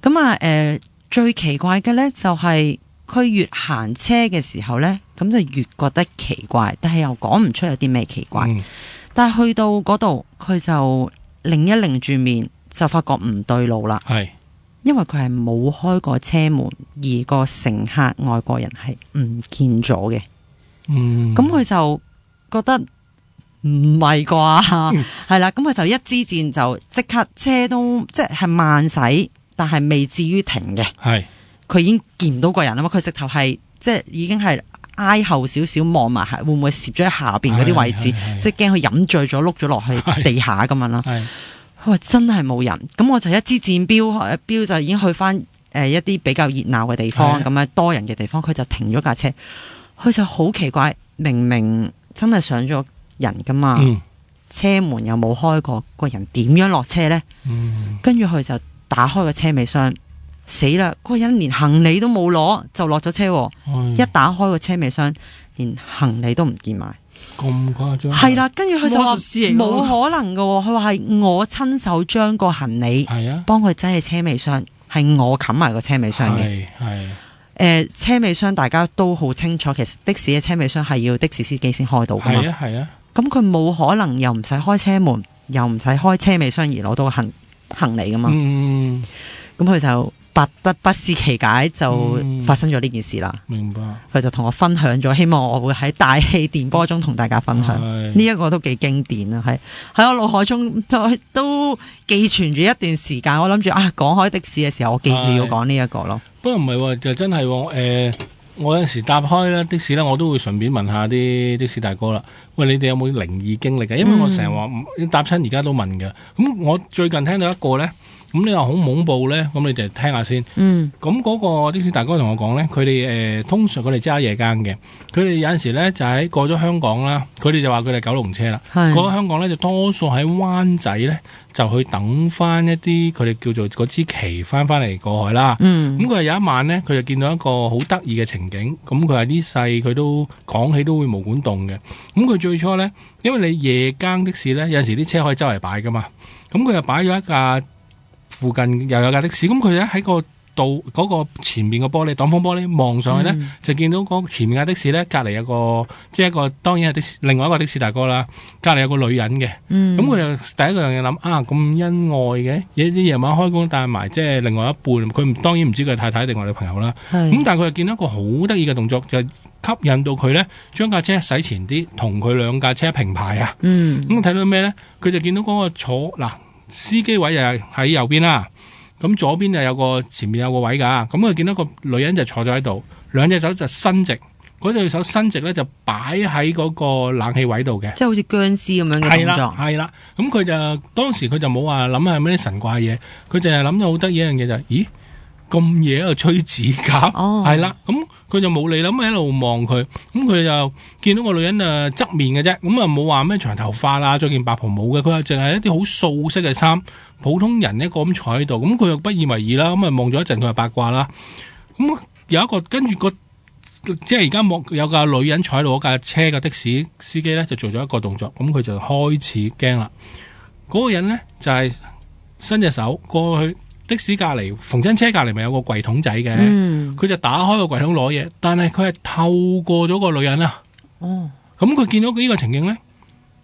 A: 咁啊最奇怪嘅呢就係。佢越行車嘅時候呢，咁就越覺得奇怪，但係又講唔出有啲咩奇怪。但係去到嗰度，佢就擰一擰住面，就發覺唔對路啦。係，因為佢係冇開過車門，而個乘客外國人係唔見咗嘅。咁佢就覺得唔係啩，係啦。咁佢就一支箭就即刻車都即係慢駛，但係未至於停嘅。係。佢已經見唔到個人啦嘛，佢直頭係即係已經係挨後少少望埋，會唔會攝咗喺下邊嗰啲位置？即係驚佢飲醉咗碌咗落去地下咁樣啦。佢話真係冇人，咁我就一支箭標就已經去翻一啲比較熱鬧嘅地方，咁樣多人嘅地方，佢就停咗架車。佢就好奇怪，明明真係上咗人噶嘛，車門又冇開過，個人點樣落車呢？跟住佢就打開個車尾箱。死啦！嗰個人連行李都冇攞就落咗車，一打開個車尾箱，連行李都唔見埋。咁誇張？係啦，跟住佢就話冇可能噶，佢話係我親手將個行李幫佢擠喺車尾箱，係我冚埋個車尾箱嘅。係車尾箱大家都好清楚，其實的士嘅車尾箱係要的士司機先開到噶嘛。係啊。咁佢冇可能又唔使開車門，又唔使開車尾箱而攞到個行李噶嘛。咁佢就。不思其解就發生咗呢件事啦。明白。佢就同我分享咗，希望我會喺大氣電波中同大家分享。呢一個都幾經典啊，係喺我腦海中都寄存住一段時間。我諗住講開的士嘅時候，我記住要講呢一個咯。不過唔係喎，就真係我有陣時搭開咧的士咧，我都會順便問下啲的士大哥啦。喂，你哋有冇靈異經歷嘅？因為我成日話搭親而家都問嘅。咁我最近聽到一個咧。咁你話好恐怖咧，咁你就聽下先。咁嗰個的士大哥同我講咧，佢哋通常佢哋揸夜間嘅，佢哋有陣時咧就喺過咗香港啦，佢哋就話佢哋九龍車啦。過咗香港咧就多數喺灣仔咧就去等翻一啲佢哋叫做嗰支旗翻嚟過海啦。咁佢係有一晚咧，佢就見到一個好得意嘅情景。咁佢話呢世佢都講起都會毛管戙嘅。咁佢最初咧，因為你夜間的士咧有陣時啲車可以周圍擺噶嘛，咁佢就擺咗一架。附近又有架的士，咁佢咧喺個道嗰個前面個玻璃擋風玻璃望上去咧，就見到嗰前面架的士咧，隔離有個即係一個當然係的士，另外一個的士大哥啦，隔離有個女人嘅，咁佢就第一個樣嘢諗咁恩愛嘅，啲夜晚開工帶埋即係另外一半，佢當然唔知佢係太太定我女朋友啦，咁但係佢就見到一個好得意嘅動作，就吸引到佢咧，將架車駛前啲，同佢兩架車平排啊，咁睇到咩咧？佢就見到嗰個坐嗱。司機位又係喺右邊啦，咁左邊就有個前面有個位噶，咁佢見到個女人就坐咗喺度，兩隻手就伸直，嗰隻手伸直咧就擺喺嗰個冷氣位度嘅，即係好似僵屍咁樣嘅動作。係啦，咁佢就當時佢就冇話諗下咩啲神怪嘢，佢就係諗到好得意一樣嘢就係，咦咁夜喺度吹指甲，係啦，咁佢就冇理啦，咁一路望佢，咁佢就見到個女人側面嘅啫，咁冇話咩長頭髮啦，着件白袍冇嘅，佢話淨係一啲好素色嘅衫，普通人一個咁坐喺度，咁佢又不以為意啦，咁望咗一陣，佢就八卦啦，咁有一個跟住個即係而家有架女人坐喺度嗰架車嘅的士司機咧，就做咗一個動作，咁佢就開始驚啦，嗰個人咧就係伸隻手過去
C: 的士隔離逢親車隔離咪有個櫃桶仔嘅，佢就打開個櫃桶攞嘢，但係佢係透過咗個女人啊。咁佢見到呢個情景咧，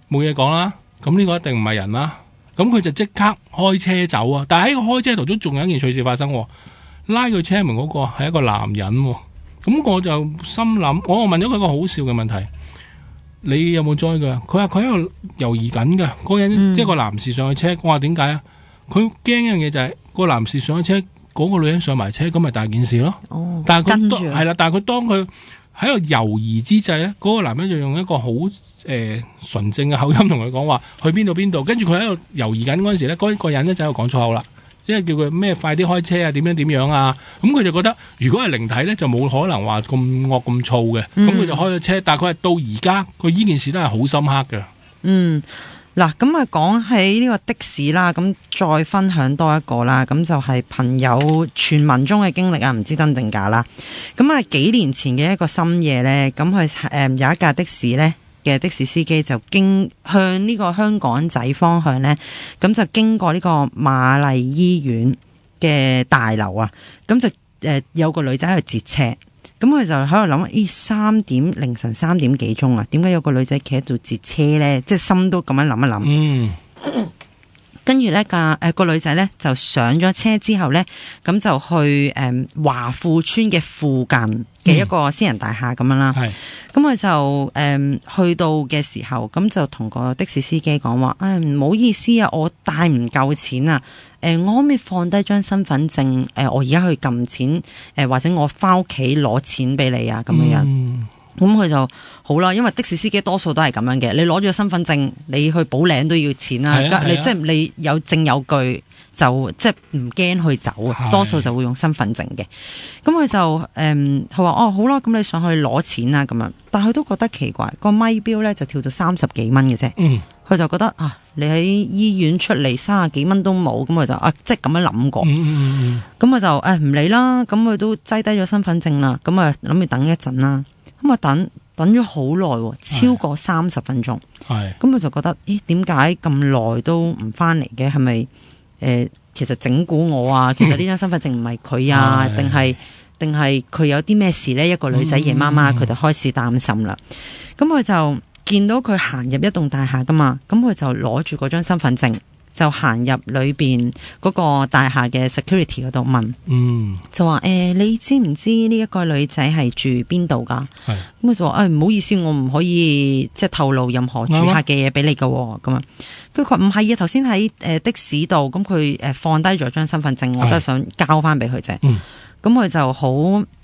C: 冇嘢講啦。咁呢個一定唔係人啦。咁佢就即刻開車走啊！但係喺個開車途中仲有一件趣事發生，拉佢車門嗰個係一個男人。咁我就心諗，我問咗佢個好笑嘅問題：你有冇載佢？佢話佢喺度猶豫緊嘅。嗰個人即係個男士上去車，我話點解啊？佢驚一樣嘢就係個男士上咗車，嗰個女人上埋車，咁咪大件事咯。但係佢係啦，但係佢當佢喺度猶豫之際咧，嗰個男人就用一個好純正嘅口音同佢講話去邊度邊度，跟住佢喺度猶豫緊嗰陣時咧，嗰個人咧就喺度講粗口啦，因為叫佢咩快啲開車啊，點樣啊，咁佢就覺得如果係靈體咧就冇可能話咁惡咁燥嘅，咁佢就開咗車，但係佢係到而家佢呢件事都係好深刻嘅。
A: 嗱，咁啊講起呢個的士啦，咁再分享多一個啦，咁就係朋友傳聞中嘅經歷啊，唔知真定假啦。咁啊幾年前嘅一個深夜呢，咁佢有一架的士呢嘅的士司機就向呢個香港仔方向呢，咁就經過呢個瑪麗醫院嘅大樓啊，咁就有個女仔喺度截車。咁佢就喺度諗，凌晨3點幾鐘啊？點解有個女仔企喺度截車咧？即係心都咁樣諗一諗。跟住咧個女仔咧就上咗車之後咧，咁就去華富村嘅附近嘅一個私人大廈咁樣啦。咁佢就去到嘅時候，咁就同個的士司機講話：唔好意思啊，我帶唔夠錢啊。我可唔可以放低張身份證？我而家去撳錢，或者我翻屋企攞錢俾你啊，咁樣。咁佢就好啦，因為的士司機多數都係咁樣嘅。你攞咗身份證，你去補領都要錢啦。你即係你有證有據，就即係唔驚去走啊。多數就會用身份證嘅。咁佢就佢話好啦，咁你上去攞錢啊咁樣。但係佢都覺得奇怪，個咪錶咧就跳到30幾蚊嘅啫。佢就覺得你喺醫院出嚟30幾蚊都冇，咁佢就即係咁樣諗過。咁佢就唔理啦，咁佢都擠低咗身份證啦，咁啊諗住等一陣啦。咁啊等咗好耐，超過30分鐘。咁佢就覺得，點解咁耐都唔翻嚟嘅？係咪其實整蠱我啊？其實呢張身份證唔係佢啊？定係佢有啲咩事呢？一個女仔夜媽媽，佢就開始擔心啦。咁佢就見到佢行入一棟大廈噶嘛，咁佢就攞住嗰張身份證，就行入裏邊嗰個大廈嘅 security 嗰度問，就話你知唔知呢一個女仔係住邊度噶？咁佢就話唔好意思，我唔可以即係透露任何住客嘅嘢俾你噶。咁啊，佢話唔係啊，頭先喺的士度，咁佢放低咗張身份證，我都係想交翻俾佢啫。咁佢就好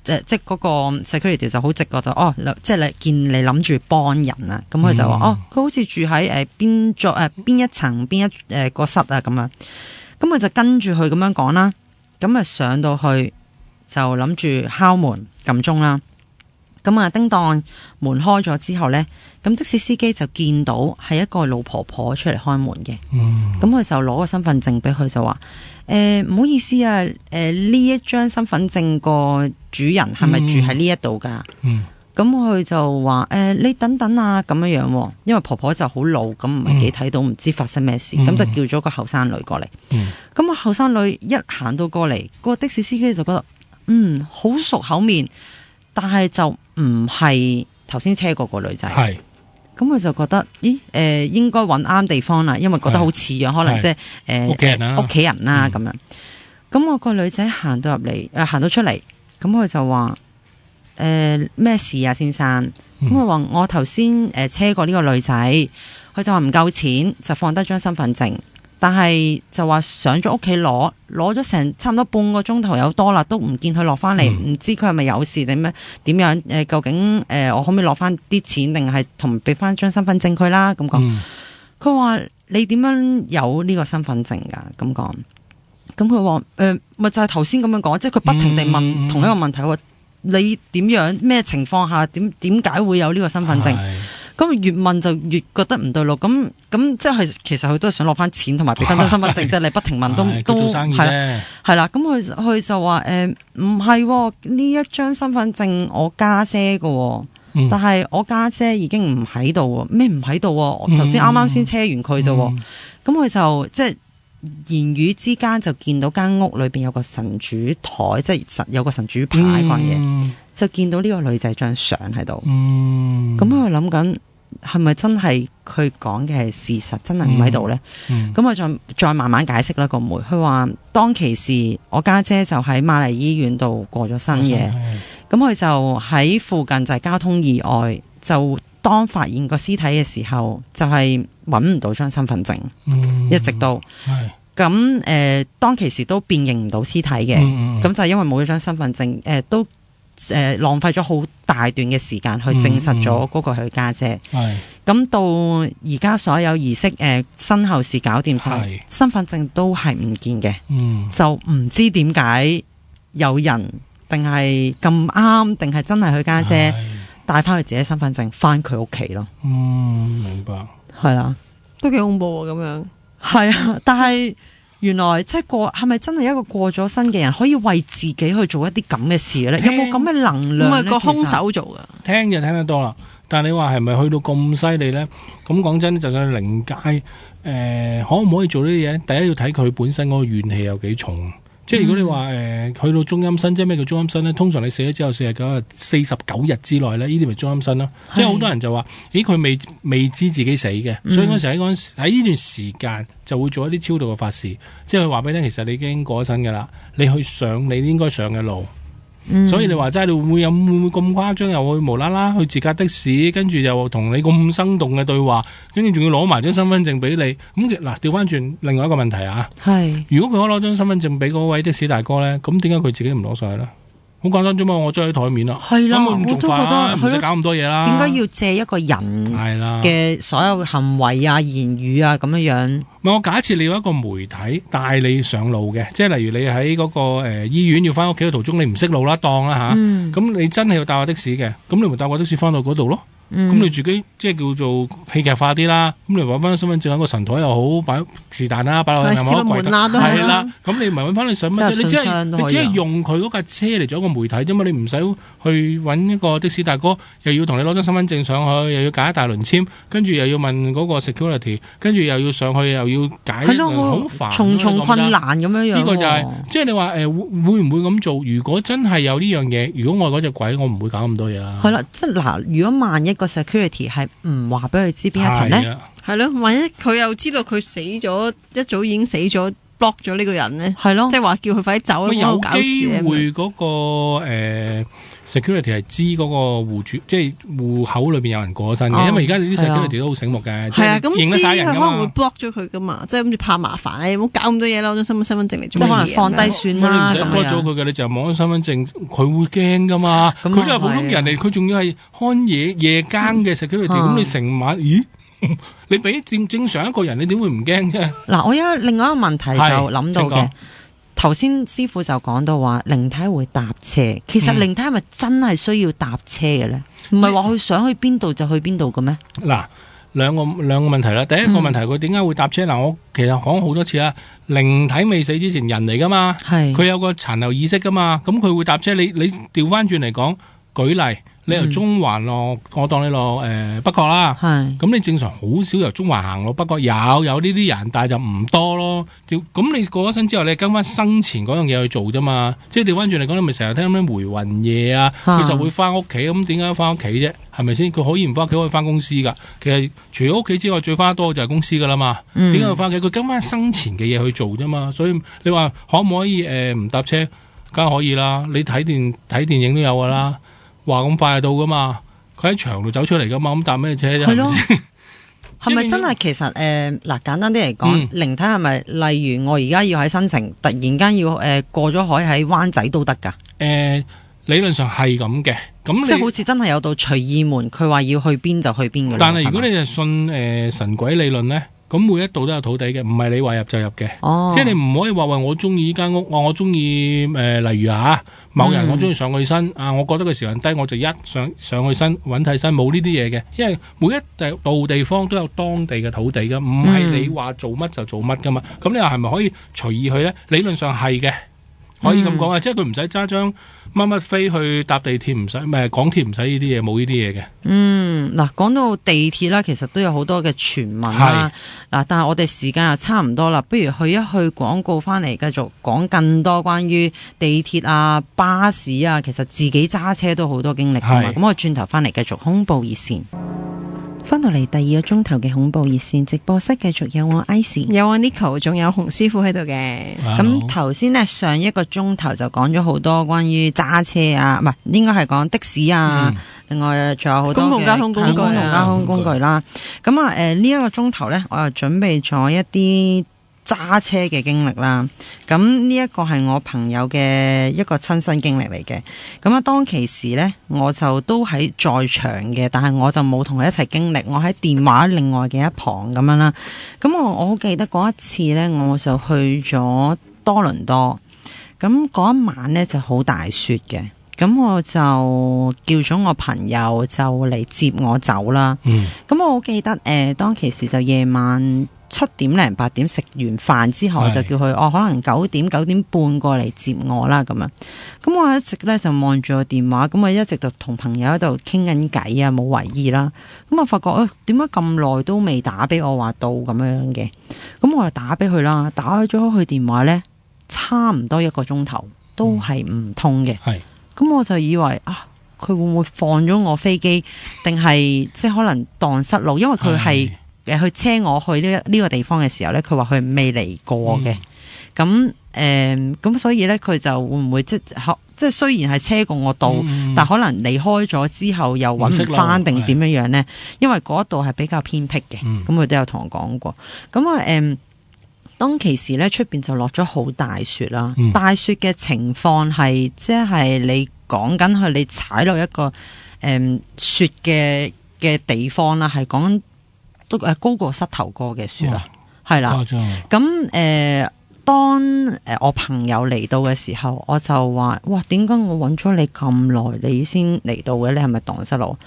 A: 即係嗰個 security 就好直覺就即係你見你諗住幫人啊，咁佢就話佢好似住喺邊一層邊一個室啊咁樣，咁佢就跟住佢咁樣講啦，咁啊上到去就諗住敲門撳鐘啦，咁啊叮當門開咗之後呢，咁的士司機就見到係一個老婆婆出嚟開門嘅，咁佢就攞個身份證俾佢就話。唔好意思啊，呢一張身份證個主人係咪住喺呢一度噶？咁佢就話你等等啊咁樣，因為婆婆就好老，咁唔係幾睇到，唔知發生咩事，咁就叫咗個後生女過嚟。咁個後生女一行到過嚟，個的士司機就覺得好熟口面，但係就唔係頭先車嗰個女仔。咁佢就覺得，應該揾啱地方啦，因為覺得好似樣，可能即係屋企人啦咁樣。咁我個女仔行到入嚟，行到出嚟，咁佢就話，咩事啊，先生？咁佢話我頭先車過呢個女仔，佢就話唔夠錢，就放低張身份證。但係就話上咗屋企攞咗成差唔多半個鐘頭有多啦，都唔見佢落翻嚟，唔知佢係咪有事定咩點樣？究竟我可唔可以攞翻啲錢，定係同俾翻張身份證佢啦？咁講，佢話你點樣有呢個身份證噶？咁講，咁佢話咪就係頭先咁樣講，即係佢不停地問同一個問題，話你點樣咩情況下點解會有呢個身份證？咁越問就越覺得唔對路，咁即係其實佢都係想攞翻錢同埋俾翻張身份證，即係你不停問都
C: 做生意啫。
A: 係啦，咁佢就話唔係呢一張身份證我家姐嘅，但係我家姐已經唔喺度，咩唔喺度？我頭先啱啱先車完佢啫，咁佢就即係言語之間就見到間屋裏邊有個神主台，即係有個神主牌嗰樣嘢，就見到呢個女仔張相喺度。咁我諗緊係咪真係佢講嘅係事實，真係唔喺度呢？咁我再慢慢解釋啦。個妹佢話當其時我家姐就喺瑪麗醫院度過咗身嘅，咁佢就喺附近就係交通意外，就當發現個屍體嘅時候，就係揾唔到張身份證，一直到咁當其時都辨認唔到屍體嘅，咁就因為冇咗張身份證，都浪費咗好大段嘅時間去證實咗嗰個係佢家姐。咁到而家所有儀式身後事搞掂晒，身份證都係唔見嘅，就唔知點解有人定係咁啱，定係真係佢家姐帶翻佢自己身份證翻佢屋企咯。
C: 明白，
B: 係啦，都幾恐怖啊！咁樣
A: 係啊，但係原來即係係咪真係一個過咗身嘅人可以為自己去做一啲咁嘅事咧？有冇咁嘅能量？
B: 唔係個兇手做噶，
C: 聽就聽得多啦。但係你話係咪去到咁犀利咧？咁講真，就算靈界可唔可以做呢啲嘢？第一要睇佢本身嗰個怨氣有幾重。即係如果你話去到中陰身，即係咩叫中陰身咧？通常你死咗之後49日之內咧，呢啲咪中陰身咯。即係好多人就話，咦，佢未知自己死嘅，所以嗰時喺呢段時間就會做一啲超度嘅法事，即係佢話俾你聽，其實你已經過咗身噶啦，你去上你應該上嘅路。所以你話真係會唔會咁誇張，又會無啦啦去自駕的士，跟住又同你咁生動嘅對話，跟住仲要攞埋張身份證俾你。咁嗱，調翻轉另外一個問題啊，如果佢可攞張身份證俾嗰位的士大哥咧，咁點解佢自己唔攞上去咧？好簡單啫嘛，我將喺台面啦，
A: 係啦，我都覺得
C: 唔使搞咁多嘢啦。
A: 點解要借一個人嘅所有行為啊、言語啊咁樣？
C: 我假設你有一個媒體帶你上路嘅，即係例如你喺嗰個醫院要翻屋企嘅途中，你唔識路啦，當啦吓，咁你真係要搭個的士嘅，咁你咪搭個的士翻到嗰度咯。咁你自己即係叫做戲劇化啲啦，咁你揾翻身份證喺個神台又好，擺是但啦，擺落去又冇乜貴，係啦。咁你唔係揾翻你想乜啫？你只係用佢嗰架車嚟做一個媒體啫嘛，你唔使去揾一個的士大哥，又要同你攞張身份證上去，又要解一大輪籤，跟住又要問嗰個 security， 跟住又要上去又要解，好煩，
A: 重重困難咁樣樣。
C: 呢個就係即係你話會唔會咁做？如果真係有呢樣嘢，如果我係嗰隻鬼，我唔會搞咁多嘢啦。係啦，
A: 即係嗱，如果萬一個 security 係唔話俾佢知邊一層咧，
B: 係咯，萬一佢又知道佢死咗，一早已經死咗 block 咗呢個人咧，係咯，即係話叫佢快啲走，
C: 有機會嗰個security 係知嗰個戶主，即係戶口裏邊有人過咗身嘅，因為而家啲 security 都好醒目嘅，
B: 係啊，咁
C: 認得晒人㗎嘛，
B: 可能會 block 咗佢噶嘛，即係諗住怕麻煩，你唔好搞咁多嘢啦，攞張身份證嚟做乜嘢？
A: 可能放低算啦，
C: 你唔使 block 咗佢嘅，你就望咗身份證，佢會驚噶嘛，佢都係普通人嚟，佢仲要係看夜更嘅 security，咁你成晚咦？你俾正常一個人，你點會唔驚啫？
A: 嗱，我有另外一個問題就諗到嘅。頭先師傅就講到話靈體會搭車，其實靈體係咪真係需要搭車嘅咧？唔係話佢想去邊度就去邊度嘅咩？
C: 嗱，兩個問題啦。第一個問題，佢點解會搭車？嗱，我其實講好多次啦。靈體未死之前，人嚟噶嘛，佢有個殘留意識噶嘛，咁佢會搭車。你調翻轉嚟講，舉例。你由中環落，我當你落北角啦。咁你正常好少由中環行落北角，有呢啲人，但係就唔多咯。咁你過咗身之後，你跟翻生前嗰樣嘢去做啫嘛。即係調翻轉嚟講，你咪成日聽咩回魂嘢啊，佢就會翻屋企。咁點解翻屋企啫？係咪先？佢可以唔翻屋企，可以翻公司噶。其實除咗屋企之外，最翻多就係公司噶啦嘛。點解要翻屋企？佢跟翻生前嘅嘢去做啫嘛。所以你話可唔可以唔搭車？梗係可以啦。你睇電影都有噶啦。話咁快就到噶嘛？佢喺牆度走出嚟噶嘛？咁搭咩車啫？係咯，
A: 係咪真係其實嗱簡單啲嚟講，靈體係咪例如我而家要喺新城，突然間要過咗海喺灣仔都得噶？
C: 理論上係咁嘅，咁
A: 即係好似真係有道隨意門，佢話要去邊就去邊嘅。
C: 但係如果你係信神鬼理論咧，咁每一度都有土地嘅，唔係你話入就入嘅。即係你唔可以話我中意呢間屋，我中意例如某人我中意上去身我覺得佢時運低，我就上去身揾替身，冇呢啲嘢嘅。因為每一度地方都有當地嘅土地噶，唔係你話做乜就做乜噶嘛。咁你話係咪可以隨意去咧？理論上係嘅，可以咁講啊，即係佢唔使揸張乜乜飛去搭地鐵，唔使港鐵唔使呢啲嘢，冇呢啲嘢嘅。
A: 嗱，講到地鐵啦，其實都有好多嘅傳聞啦。嗱，但係我哋時間又差唔多啦，不如去一去廣告翻嚟，繼續講更多關於地鐵啊、巴士啊，其實自己揸車都好多經歷㗎嘛。咁我轉頭翻嚟繼續恐怖熱線。翻到嚟第二個鐘頭嘅恐怖熱線直播室，繼續有我 Icy，
B: 有我 Nico， 仲有洪師傅喺度嘅。
A: 咁頭先呢，上一個鐘頭就講咗好多關於揸車啊，唔係應該係講的士啊，另外仲有好多
B: 公共交通工具
A: 啦。咁啊呢一個鐘頭呢，我又準備咗一啲揸車嘅經歷啦，咁呢一個係我朋友嘅一個親身經歷嚟嘅。咁啊當其時呢，我就都喺在場嘅，但係我就冇同佢一齊經歷，我喺電話另外嘅一旁咁樣啦。咁我好記得嗰一次呢，我就去咗多倫多，咁嗰一晚呢就好大雪嘅，咁我就叫咗我朋友就嚟接我走啦。咁我好記得當其時就夜晚7點零8點食完飯之後，我就叫佢可能9點半過嚟接我啦咁樣。咁我一直咧就望住個電話，咁我一直就同朋友喺度傾緊偈啊，冇為意啦。咁我發覺點解咁耐都未打俾我話到咁樣嘅？咁我就打俾佢啦，打咗佢電話咧，差唔多1個鐘頭都係唔通嘅。咁我就以為佢會唔會放咗我飛機，定係即係可能蕩失路？因為佢係去車我去呢個地方嘅時候咧，佢話佢未嚟過嘅。咁所以咧，佢就會唔會即係雖然係車過我到，但可能離開咗之後又搵唔翻定點樣呢？因為嗰度係比較偏僻嘅。咁佢都有同我講過。咁當其時咧，出邊就落咗好大雪啦。大雪嘅情況係即係你講緊佢，你踩落一個雪嘅地方啦，係講都高過膝頭哥嘅雪啦，係啦。咁當我朋友嚟到嘅時候，我就話：哇，點解我揾咗你咁耐，你先嚟到嘅？你係咪蕩失路？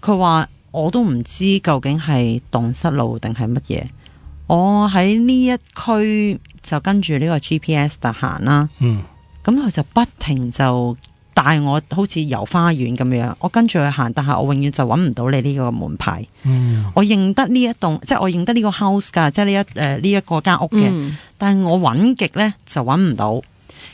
A: 佢話我都唔知究竟係蕩失路定係乜嘢。我喺呢一區就跟住呢個 GPS 就行啦。咁佢就不停就帶我好似遊花園咁樣，我跟住去行，但係我永遠就揾唔到你呢個門牌。我認得呢一棟，即係我認得呢個 house 噶，即係呢一個間屋嘅。但係我揾極呢就揾唔到。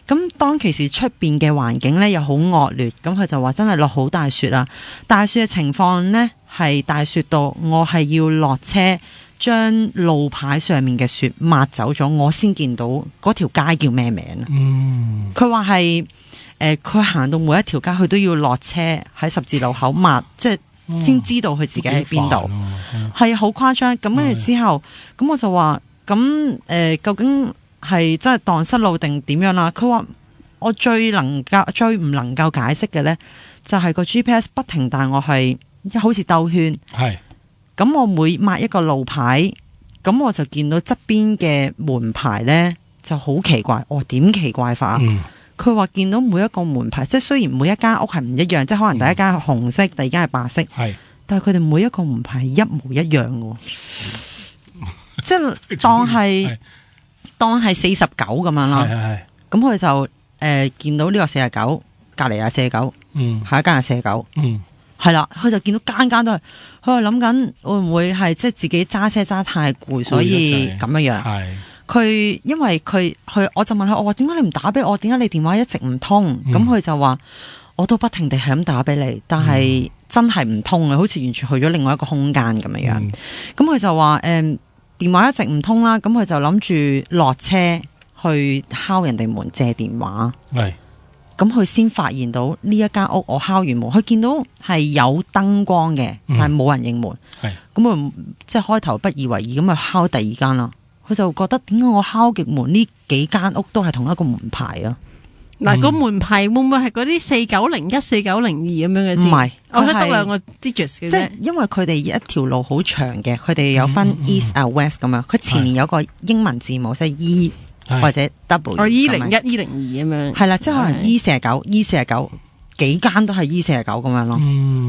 A: 咁當其時出邊嘅環境呢又好惡劣，咁佢就話真係落好大雪啊！大雪嘅情況呢係大雪到我係要落車將路牌上面嘅雪抹走咗，我先見到嗰條街叫咩名啊？佢話係佢行到每一條街，佢都要落車喺十字路口抹，即係先知道佢自己喺邊度。係好誇張。咁跟住之後，咁我就話咁究竟係真係蕩失路定點樣啦？佢話我最唔能夠解釋嘅呢，就係個 GPS 不停帶我係好似兜圈。咁我每抹一個路牌，咁我就見到側邊嘅門牌呢就好奇怪。點奇怪法？佢話見到每一個門牌，即係雖然每一間屋係唔一樣，即係可能第一間係紅色，第二間係白色，但係佢哋每一個門牌係一模一樣嘅，即係當係49咁樣啦。咁佢就見到呢個49，隔籬係49，下一間係49。係啦，佢就見到間間都係，佢話諗緊會唔會係即係自己揸車揸太攰，所以咁樣樣。佢因為佢我就問佢，我話點解你唔打俾我？點解你電話一直唔通？咁佢就話我都不停地係咁打俾你，但係真係唔通啊，好似完全去咗另外一個空間咁樣樣。咁佢就話電話一直唔通啦，咁佢就諗住落車去敲人哋門借電話。咁佢先發現到呢一間屋，我敲完門，佢見到係有燈光嘅，但係冇人應門。咁佢即係開頭不以為意，咁啊敲第二間啦。佢就覺得點解我敲極門呢幾間屋都係同一個門牌啊？
B: 嗱，個門牌會唔會係嗰啲4901、4902咁樣嘅先？唔係，我覺得得兩個 digits 嘅啫。即係因為佢哋一條路好長嘅，佢哋有分 east 啊 west 咁樣。佢前面有個英文字母，即係 E 或者 W。E01、E02咁樣。係啦，即係可能 E49、E49幾間都係 E49咁樣咯。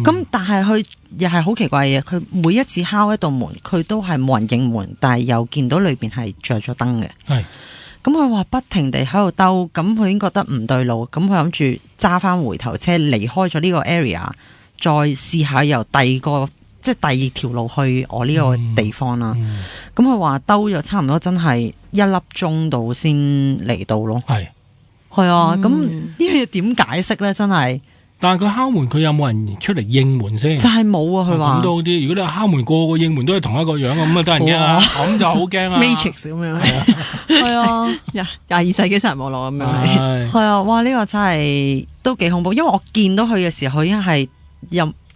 B: 咁但係佢又係好奇怪嘅，佢每一次敲一道門，佢都係冇人應門，但係又見到裏邊係着咗燈嘅。
A: 咁佢話不停地喺度兜，咁佢已經覺得唔對路，咁佢諗住揸翻回頭車離開咗呢個 area， 再試下由第二條路去我呢個地方啦。咁佢話兜咗差唔多真係1粒鐘度先嚟到咯。係啊，咁呢樣嘢點解釋咧？真係。
C: 但係佢敲門，佢有冇人出嚟應門先？
A: 就係冇啊！佢話
C: 咁都好啲。如果你敲門，個個應門都係同一個樣咁啊，得人驚啊！咁就好驚啊
B: ！Matrix 咁樣係啊，22世紀殺人網絡咁樣
A: 係啊！哇！呢個真係都幾恐怖，因為我見到佢嘅時候，佢已經係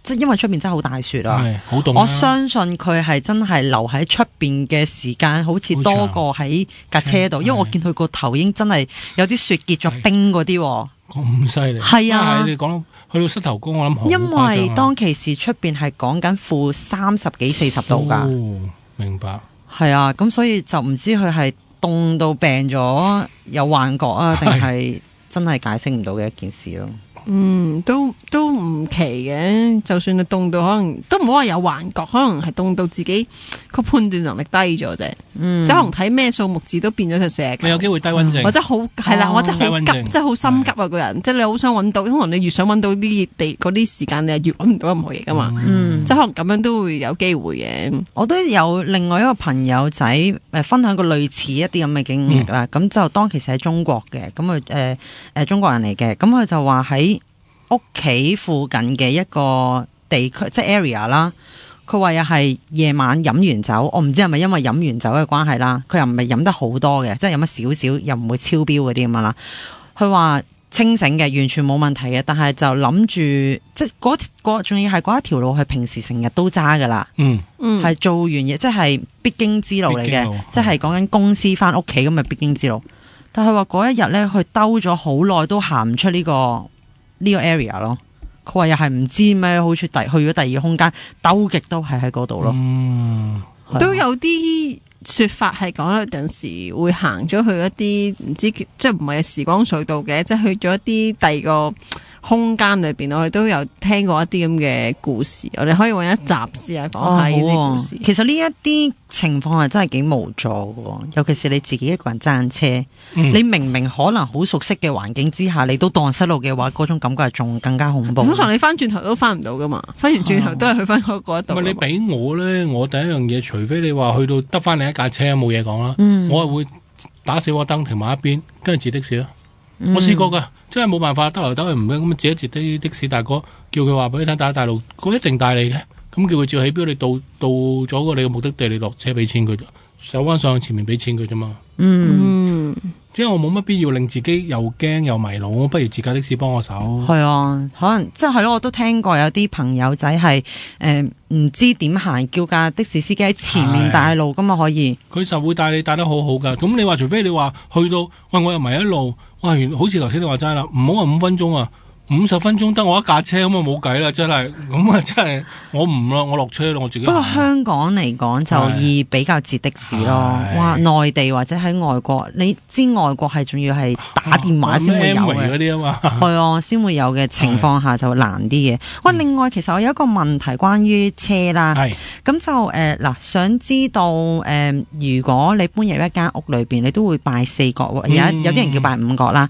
A: 即係因為出邊真係好大雪啊，
C: 好凍。
A: 我相信佢係真係留喺出邊嘅時間，好似多過喺架車度，因為我見佢個頭已經真係有啲雪結咗冰嗰啲。
C: 咁犀利
A: 係啊！
C: 你講去到膝頭哥，我諗好。
A: 因為當其時出邊係講緊-30幾40度噶。
C: 明白。
A: 係啊，咁所以就唔知佢係凍到病咗有幻覺啊，定係真係解釋唔到嘅一件事咯。
B: 都唔奇嘅，就算你凍到可能都唔好話有幻覺，可能係凍到自己個判斷能力低咗啫。即可能睇咩數目字都變咗隻石。
C: 你有機會低溫症，
B: 或者好係啦，或者好急，即係好心急啊！個人即係你好想揾到，可能你越想揾到啲嗰啲時間，你係越揾唔到任何嘢噶嘛。即係可能咁樣都會有機會嘅。
A: 我都有另外一個朋友仔分享過類似一啲咁嘅經歷啦。咁就當其時喺中國嘅，咁佢中國人嚟嘅，咁佢就話喺屋企附近嘅一個地區，即係 area 啦。佢話又係夜晚飲完酒，我唔知係咪因為飲完酒嘅關係啦。佢又唔係飲得好多嘅，即係飲得少少，又唔會超標嗰啲咁樣啦。佢話清醒嘅，完全冇問題嘅，但係就諗住即係仲要係嗰一條路，係平時成日都揸噶啦。係做完嘢，即係必經之路嚟嘅，即係講緊公司翻屋企咁嘅必經之路。但係佢話嗰一日咧，佢兜咗好耐都行唔出呢個 area 咯。佢話又係唔知咩，好似去咗第二個空間，兜極都係喺嗰度咯。
B: 都有啲說法係講有陣時會行咗去一啲唔知即係唔係時光隧道嘅，即係去咗一啲第二個空間裏邊，我哋都有聽過一啲咁嘅故事。我哋可以揾一集試下講下呢啲故事。
A: 其實呢一啲情況係真係幾無助嘅，尤其是你自己一個人揸車，你明明可能好熟悉嘅環境之下，你都蕩失路嘅話，嗰種感覺係仲更加恐怖。
B: 通常你翻轉頭都翻唔到噶嘛，翻完轉頭都係去翻嗰一度。
C: 你俾我咧，我第一樣嘢，除非你話去到得翻你一架車冇嘢講啦，我係會打死火燈停埋一邊，跟住截的士咯。我試過噶，真係冇辦法，得來得去唔俾咁截一截啲的士大哥，叫佢話俾你聽打大路，佢一定帶你嘅，咁叫佢照起標，你到咗個你嘅目的地，你落車俾錢佢，手彎上前面俾錢佢啫嘛。即係我冇乜必要令自己又驚又迷路，我不如自駕的士幫我手。
A: 係啊，可能即係咯，我都聽過有啲朋友仔係唔知點行，叫架的士司機喺前面帶路噶嘛，可以。佢
C: 就會帶你帶得好好噶。咁你話除非你話去到，喂我又迷一路，哇，好似頭先你話齋啦，唔好話5分鐘啊。50分鐘得我一架車咁啊，冇計啦，真係咁啊，真係我唔啦，我落車啦，我自己。不過香港嚟講就易比較截的士咯。哇，內地或者喺外國，你知外國係仲要係打電話先會有嘅嗰啲啊嘛。係啊，先會有嘅情況下就難啲嘅。喂，另外其實我有一個問題關於車啦，咁就嗱，想知道如果你搬入一間屋裏邊，你都會拜4角，有啲人叫拜5角啦。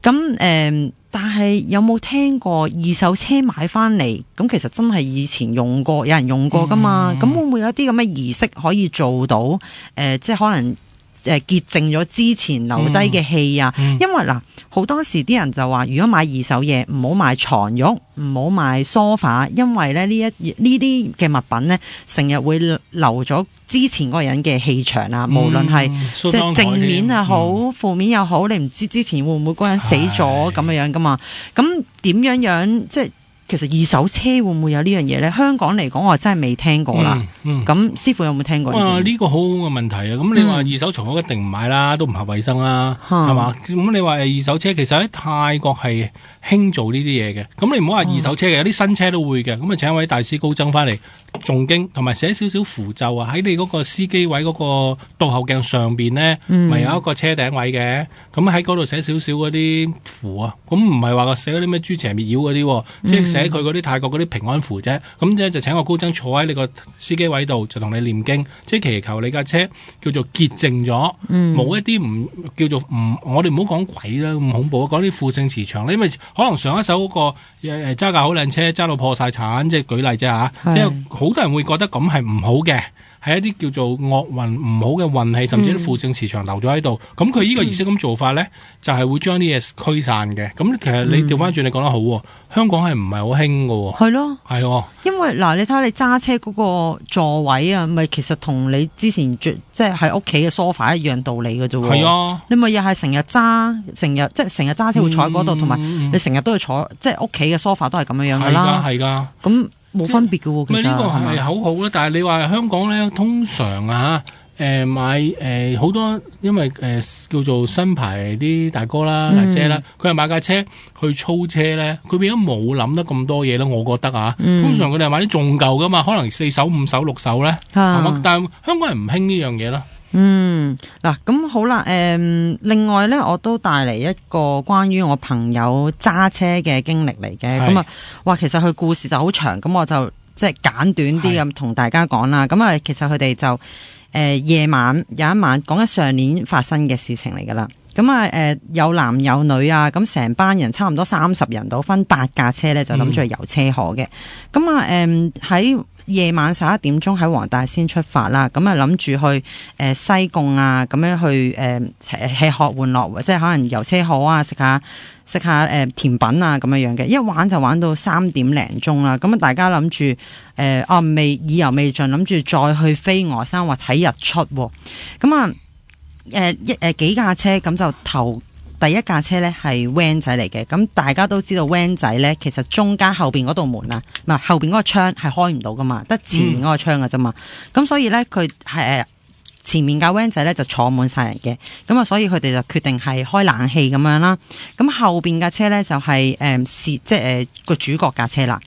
C: 咁但係有冇聽過二手車買翻嚟？咁其實真係以前用過，有人用過噶嘛？咁會唔會有啲咁嘅儀式可以做到？即係可能潔淨咗之前留低嘅氣啊？因為嗱，好多時啲人就話，如果買二手嘢，唔好買床褥，唔好買梳化，因為咧呢啲嘅物品咧，成日會留咗之前嗰個人嘅氣場啊，無論係即係正面又好，負面又好，你唔知之前會唔會嗰個人死咗咁樣噶嘛？咁點樣即係其實二手車會唔會有呢樣嘢咧？香港嚟講，我真係未聽過啦。咁師傅有冇聽過？呢個好好嘅問題啊！咁你話二手床褥一定唔買啦，都唔合衛生啦，係嘛？咁你話二手車其實喺泰國係興做呢啲嘢嘅。咁你唔好話二手車嘅，有啲新車都會嘅。咁啊請一位大師高僧翻嚟誦經，同埋寫少少符咒啊，喺你嗰個司機位嗰個倒後鏡上邊咧，咪有一個車頂位嘅。咁喺嗰度寫少少嗰啲符啊。咁唔係話寫嗰啲咩諸邪滅妖嗰啲，即係寫佢嗰啲泰國嗰啲平安符啫。咁咧就請個高僧坐喺你個司機位度，就同你念經，即係祈求你架車叫做潔淨咗，冇一啲唔叫做唔，我哋唔好講鬼啦，咁恐怖，講啲負性磁場。因為可能上一手嗰個揸架好靚車，揸到破晒產，即係舉例啫嚇，即係好多人會覺得咁係唔好嘅。係一啲叫做惡運唔好嘅運氣，甚至啲負性磁場留咗喺度。咁佢呢個儀式咁做法咧，就係會將啲嘢驅散嘅。咁其實你調翻轉，你講得好喎，香港係唔係好興㗎喎？係
A: 咯，
C: 係喎。
A: 因為嗱，你睇下你揸車嗰個座位啊，咪其實同你之前即係喺屋企嘅梳化一樣道理㗎啫喎。係啊，你咪又係成日揸車會坐喺嗰度，同埋你成日都要坐，即係屋企嘅梳化都係咁樣樣㗎啦。係㗎，咁。冇分別嘅喎，其實呢個係咪口號咧？但係你話香港咧，通常買好多，因為叫做新牌啲大哥啦、大姐啦，佢係買架車去操車咧，佢變咗冇諗得咁多嘢啦。我覺得通常佢哋係買啲仲舊噶嘛，可能4手、5手、6手咧，係嘛？但係香港人唔興呢樣嘢啦。嗱，咁好啦，另外咧，我都帶嚟一個關於我朋友揸車嘅經歷嚟嘅，咁啊，哇，其實佢故事就好長，咁我就即係簡短啲咁同大家講啦。咁啊，其實佢哋就夜晚有一晚講緊上年發生嘅事情嚟噶啦。咁啊，有男有女啊，咁成班人差唔多30人到，分8架車咧，就諗住去遊車河嘅。咁啊，喺夜晚11點鐘喺黃大仙出發啦，咁啊諗住去西貢啊，咁樣去吃喝玩樂，即係可能遊車河啊，食下甜品啊咁樣樣嘅，一玩就玩到3點零鐘啦。咁啊，大家諗住意猶未盡，諗住再去飛鵝山或睇日出。咁啊幾架車，咁就第一架車咧係 van 仔嚟嘅，咁大家都知道 van 仔咧，其實中間後邊嗰道門啊，唔係後邊嗰個窗係開唔到噶嘛，得前面嗰個窗噶啫嘛，咁所以咧佢係前面架 van 仔咧就坐滿晒人嘅，咁啊所以佢哋就決定係開冷氣咁樣啦，咁後邊架車咧就係即係個主角架車啦，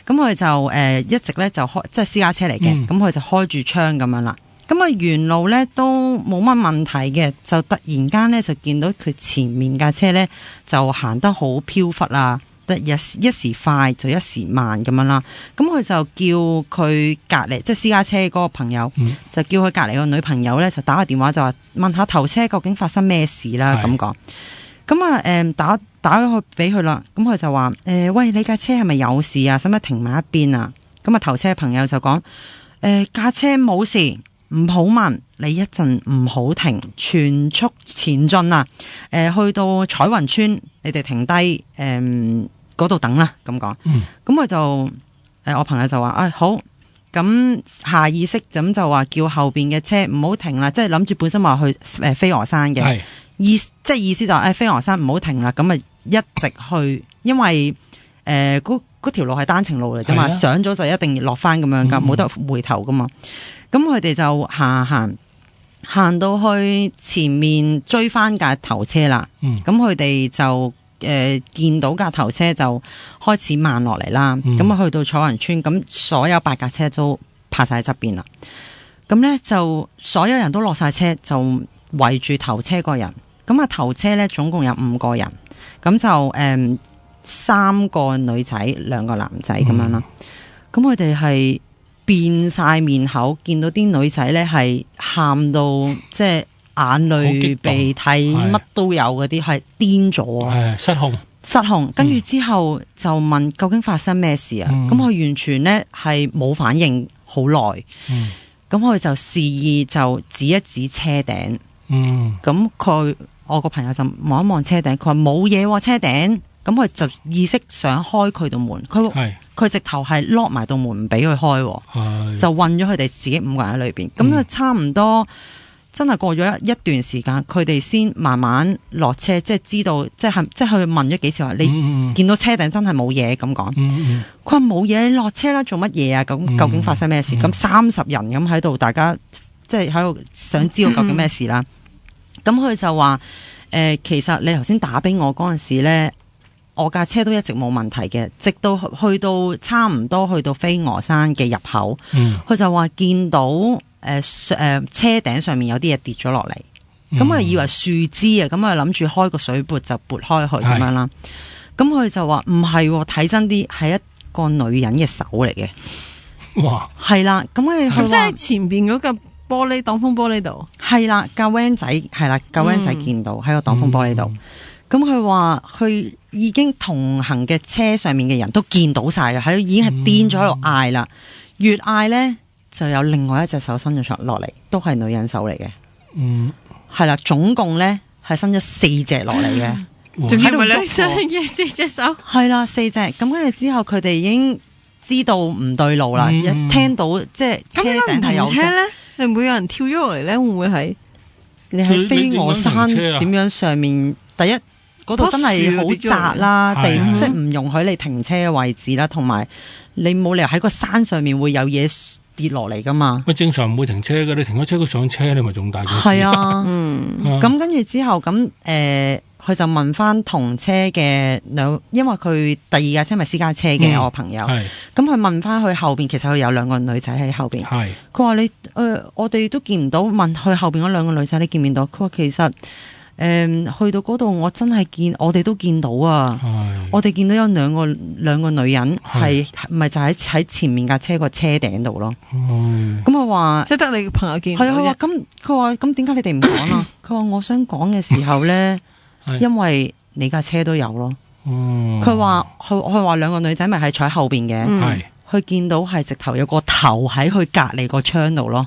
A: 咁佢就一直咧就開即係私家車嚟嘅，咁佢就開住窗咁樣啦。咁啊，沿路咧都冇乜問題嘅，就突然間咧就見到佢前面架車咧就行得好飄忽啊，一時快就一時慢咁樣啦。咁佢就叫佢隔離即係私家車嗰個朋友，就叫佢隔離個女朋友咧就打個電話就話問下頭車究竟發生咩事啦咁講。咁啊打咗去俾佢啦，咁佢就話喂，你架車係咪有事啊？使唔使停埋一邊啊？咁啊頭車朋友就講架車冇事。唔好問，你一陣唔好停，全速前進啊！去到彩雲村，你哋停低嗰度等啦，咁講。咁佢就我朋友就話好，咁下意識咁就話叫後邊嘅車唔好停啦，即係諗住本身話去飛鵝山嘅，意思就飛鵝山唔好停啦，咁啊一直去，因為嗰條路係單程路嚟啫嘛，上咗就一定落翻咁樣噶，冇得回頭噶嘛。咁佢哋就行到去前面追翻架頭車啦。咁佢哋就見到架頭車就開始慢落嚟啦。咁去到彩雲村，咁所有8架車都泊晒喺側邊啦。咁咧就所有人都落晒車，就圍住頭車個人。咁啊頭車咧總共有5個人，咁就3個女仔2個男仔咁樣啦。咁佢哋係變晒面口，見到啲女仔咧係喊到即係眼淚鼻涕乜都有嗰啲，係癲咗啊！失控，跟住之後就問究竟發生咩事啊？咁佢完全咧係冇反應好耐。咁佢就示意就指一指車頂。咁我個朋友就望一望車頂，佢話冇嘢喎車頂。咁佢就意識想開佢道門，佢直頭係 lock 埋道門唔俾佢開，就困咗佢哋自己5個人喺裏邊。咁就差唔多真係過咗一段時間，佢哋先慢慢落車，即係知道，即係佢問咗幾次話，你見到車頂真係冇嘢咁講。佢話冇嘢，你落車啦，做乜嘢啊？咁究竟發生咩事？咁30人咁喺度，大家即係喺度想知道究竟咩事啦。咁佢就話其實你頭先打俾我嗰陣時咧。我架車都一直冇問題嘅，直到去到差唔多去到飛鵝山嘅入口，佢就話見到車頂上面有啲嘢跌咗落嚟，咁以為樹枝啊，咁諗住開個水撥就撥開佢咁樣啦。咁佢就話唔係，睇真啲係一個女人嘅手嚟嘅。
C: 哇，
A: 係啦，咁佢
B: 即係前邊嗰個玻璃擋風玻璃度，
A: 係啦，架 van 仔係啦，架 van 仔見到喺個擋風玻璃度。咁佢話佢已經同行嘅車上面嘅人都見到晒嘅，喺已經係癲咗喺度嗌啦。越嗌咧就有另外一隻手伸咗落嚟，都係女人手嚟嘅。係啦，總共咧係伸咗4隻落嚟嘅，
B: 仲要唔係兩隻嘅4隻手？
A: 係啦，4隻。咁跟住之後，佢哋已經知道唔對路啦。一聽到即係車頂係有車咧，
B: 你唔會有人跳咗落嚟咧？會唔會係
A: 你喺飛鵝山點樣上面？第一嗰度真係好窄啦，地即係唔容許你停車嘅位置啦，同埋你冇理由喺個山上面會有嘢跌落嚟噶嘛。
C: 喂，正常唔會停車嘅，你停咗車佢上車，你咪仲大件事。
A: 係啊，咁跟住之後咁佢就問翻同車嘅因為佢第二架車咪私家車嘅我朋友，咁佢問翻佢後邊，其實佢有2個女仔喺後邊。佢話你我哋都見唔到，問佢後邊嗰2個女仔你見唔見到？佢話其實。去到嗰度，我真係我哋都見到啊！我哋見到有兩個女人係咪就喺前面架車個車頂度咯？咁我話
B: 即係得你朋友見到。
A: 係啊，佢話佢話咁點解你哋唔講啊？佢話我想講嘅時候咧，因為你架車都有咯。佢話佢話2個女仔咪係坐喺後邊嘅，佢見到係直頭有個頭喺佢隔籬個窗度咯。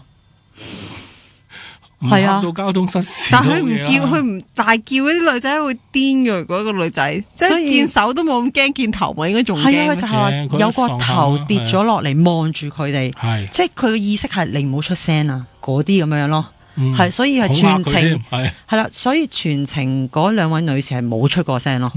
C: 係啊，到交通失事，
B: 但佢唔叫，佢唔大叫，啲女仔會癲嘅。嗰個女仔即係見手都冇咁驚，見頭咪應該仲驚。
A: 係啊，佢就話有個頭跌咗落嚟望住佢哋，即係佢嘅意識係你唔好出聲啊，嗰啲咁樣咯。係所以係全程係啦，所以全程嗰2位女士係冇出過聲咯。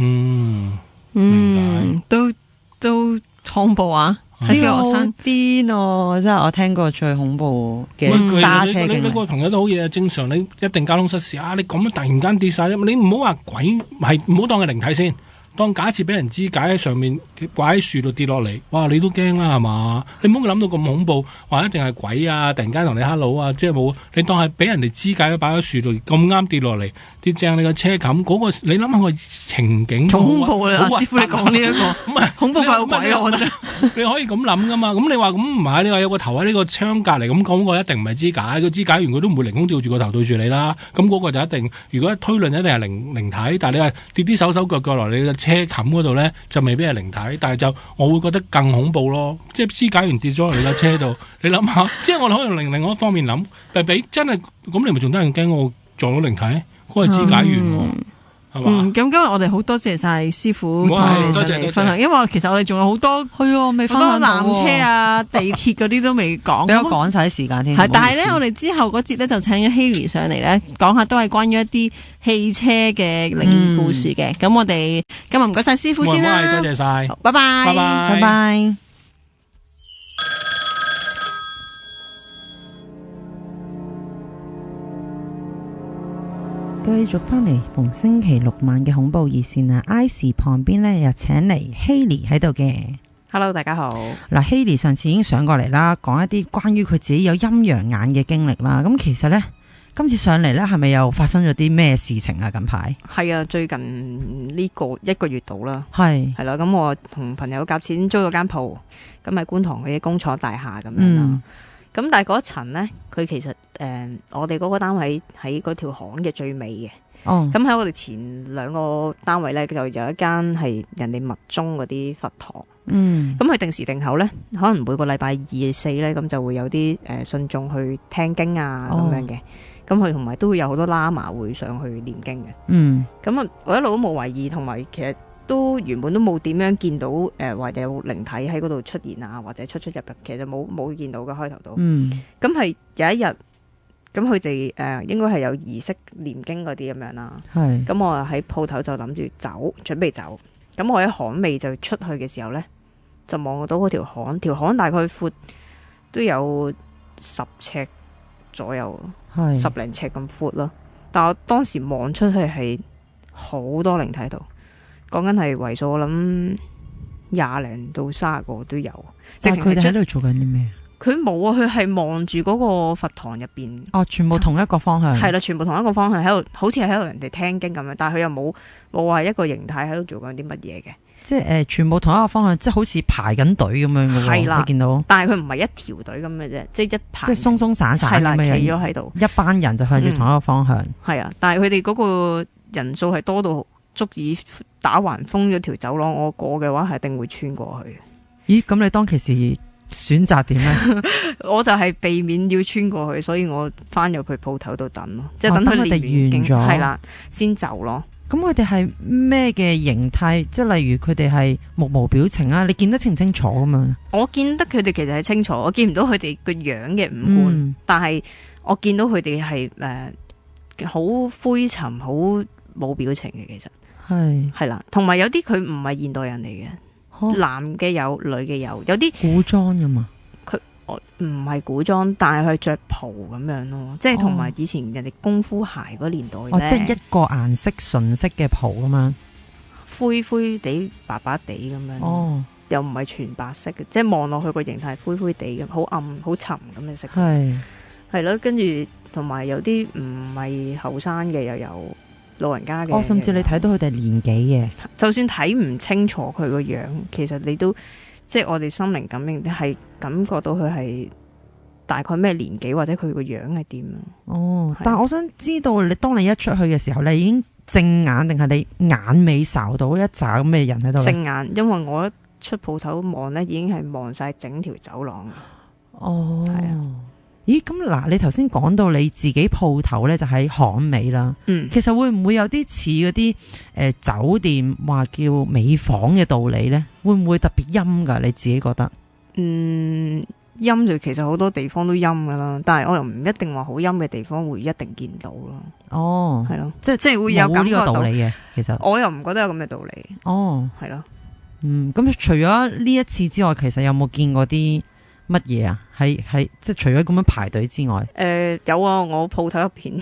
B: 都恐怖啊！喺飛鵝山
A: 癲咯，真係我聽過最恐怖嘅揸車經歷。
C: 你個朋友都好嘢，正常你一定交通失事啊！你咁樣突然間跌晒，你唔好話鬼，係唔好當係靈體先。當假設俾人肢解喺上面掛喺樹度跌落嚟，哇！你都驚啦係嘛？你唔好諗到咁恐怖，話一定係鬼啊！突然間同你 hello 啊，即係冇你當係俾人哋肢解擺喺樹度咁啱跌落嚟，跌正你個車冚嗰個，你諗下個情景
B: 仲恐怖啦！師傅你講呢一個，唔係恐怖過鬼啊！我覺得
C: 你可以咁諗噶嘛？咁你話咁唔係？你話有個頭喺呢個窗隔離咁講，個一定唔係肢解。個肢解完佢都唔會凌空吊住個頭對住你啦。咁嗰個就一定，如果推論一定係靈體。但係你話跌啲手腳落你個車冚嗰度咧，就未必係靈體。但係就我會覺得更恐怖咯。即係肢解完跌咗落你架車度，你諗下，即係我哋可以用另外一方面諗，但係俾真係咁，你咪仲得人驚我撞到靈體？嗰個肢解完喎。
B: 咁今日我哋好多謝晒師傅同我哋上嚟分享，因為其實我哋仲有好多
A: 未分享到
B: 纜車啊、地鐵嗰啲都未講，
A: 俾我趕晒啲時間添。
B: 係，但係咧，我哋之後嗰節咧就請咗 Hailey 上嚟咧，講下都係關於一啲汽車嘅靈異故事嘅。咁我哋今日唔該晒師傅先啦，
C: 多謝晒，
B: 拜拜，
A: 拜拜。繼續翻嚟逢星期6晚嘅恐怖熱線啊！IC 旁邊咧又請嚟 Hailey 喺度嘅。
E: Hello， 大家好。
A: 嗱，Hailey 上次已經上過嚟啦，講一啲關於佢自己有陰陽眼嘅經歷啦。咁其實咧，今次上嚟咧係咪又發生咗啲咩事情啊？近排
E: 係啊，最近呢個1個月度啦，係啦。咁我同朋友夾錢租咗間鋪，咁喺觀塘嘅工廠大廈咁樣啦。咁但係嗰層咧，佢其實我哋嗰個單位喺嗰條巷嘅最尾嘅。咁喺我哋前2個單位咧，就有一間係人哋密宗嗰啲佛堂。咁佢定時定候咧，可能每個禮拜2、4咧，咁就會有啲信眾去聽經啊咁樣嘅。咁佢同埋都會有好多喇嘛會上去念經嘅。咁啊，我一路都冇懷疑，同埋其實都原本都冇點樣見到或者有靈體喺嗰度出現啊，或者出入，其實冇見到嘅開頭都。咁係有一日，咁佢哋應該係有儀式念經嗰啲咁樣啦。咁我喺鋪頭就諗住走，準備走。咁我喺巷尾就出去嘅時候呢，就望到嗰條巷大概闊都有10尺左右，10零尺咁闊咯。但我當時望出去係好多靈體喺度。講緊係為數我諗20零到30個都有。
A: 但係佢哋喺度做緊啲咩？
E: 佢冇啊，佢係望住嗰個佛堂入邊。
A: 哦，全部同一個方向。
E: 係啦，全部同一個方向喺度，好似喺度人哋聽經咁樣，但係佢又冇話一個形態喺度做緊啲乜嘢嘅。即係
A: 全部同一個方向，即係好似排緊隊咁樣嘅喎。係啦，你見到。但係佢唔係一條隊咁嘅啫，即係一排。即係鬆鬆散散咁樣。企咗喺度，一班人就向住同一個方向。係啊，但係佢哋嗰個人數係多到足以打橫封咗條走廊。我過嘅話係一定會穿過去。咦？咁你當其時選擇點咧？我就係避免要穿過去，所以我翻入去鋪頭度等咯，即係等佢練完經係啦，先走咯。咁佢哋係咩嘅形態？即係例如佢哋係目無表情啊？你見得清唔清楚咁樣？我見得佢哋其實係清楚，我見唔到佢哋個樣嘅五官，但係我見到佢哋係好灰沉、好冇表情嘅。其實係啦，同埋有啲佢唔係現代人嚟嘅，男嘅有，女嘅有啲古裝㗎嘛。唔係古裝，但係佢着袍咁樣咯，即係同埋以前人哋功夫鞋嗰年代咧，即係一個顏色純色嘅袍咁樣，灰灰地、白白地咁樣，又唔係全白色嘅，即係望落去個形態灰灰地咁，好暗、好沉咁嘅色。係咯，跟住同埋有啲唔係後生嘅，又有老人家嘅。甚至你睇到佢哋年紀嘅，就算睇唔清楚佢個樣，其實你都。即係我哋心靈感應係感覺到佢係大概咩年紀，或者佢個樣係點啊？但係我想知道你當你一出去嘅時候，你已經正眼定係你眼尾睄到一紮咁嘅人喺度？正眼，因為我一出鋪頭望咧，已經係望晒整條走廊。係啊。咦，咁嗱，你頭先講到你自己鋪頭咧就喺巷尾啦，其實會唔會有啲似嗰啲酒店話叫美房嘅道理咧？會唔會特別陰噶？你自己覺得？陰就其實好多地方都陰噶啦，但係我又唔一定話好陰嘅地方會一定見到咯。係咯，即係會有呢個道理嘅。其實我又唔覺得有咁嘅道理。係咯。咁除咗呢一次之外，其實有冇見過啲乜嘢啊？係即係除咗咁樣排隊之外，有啊！我鋪頭入邊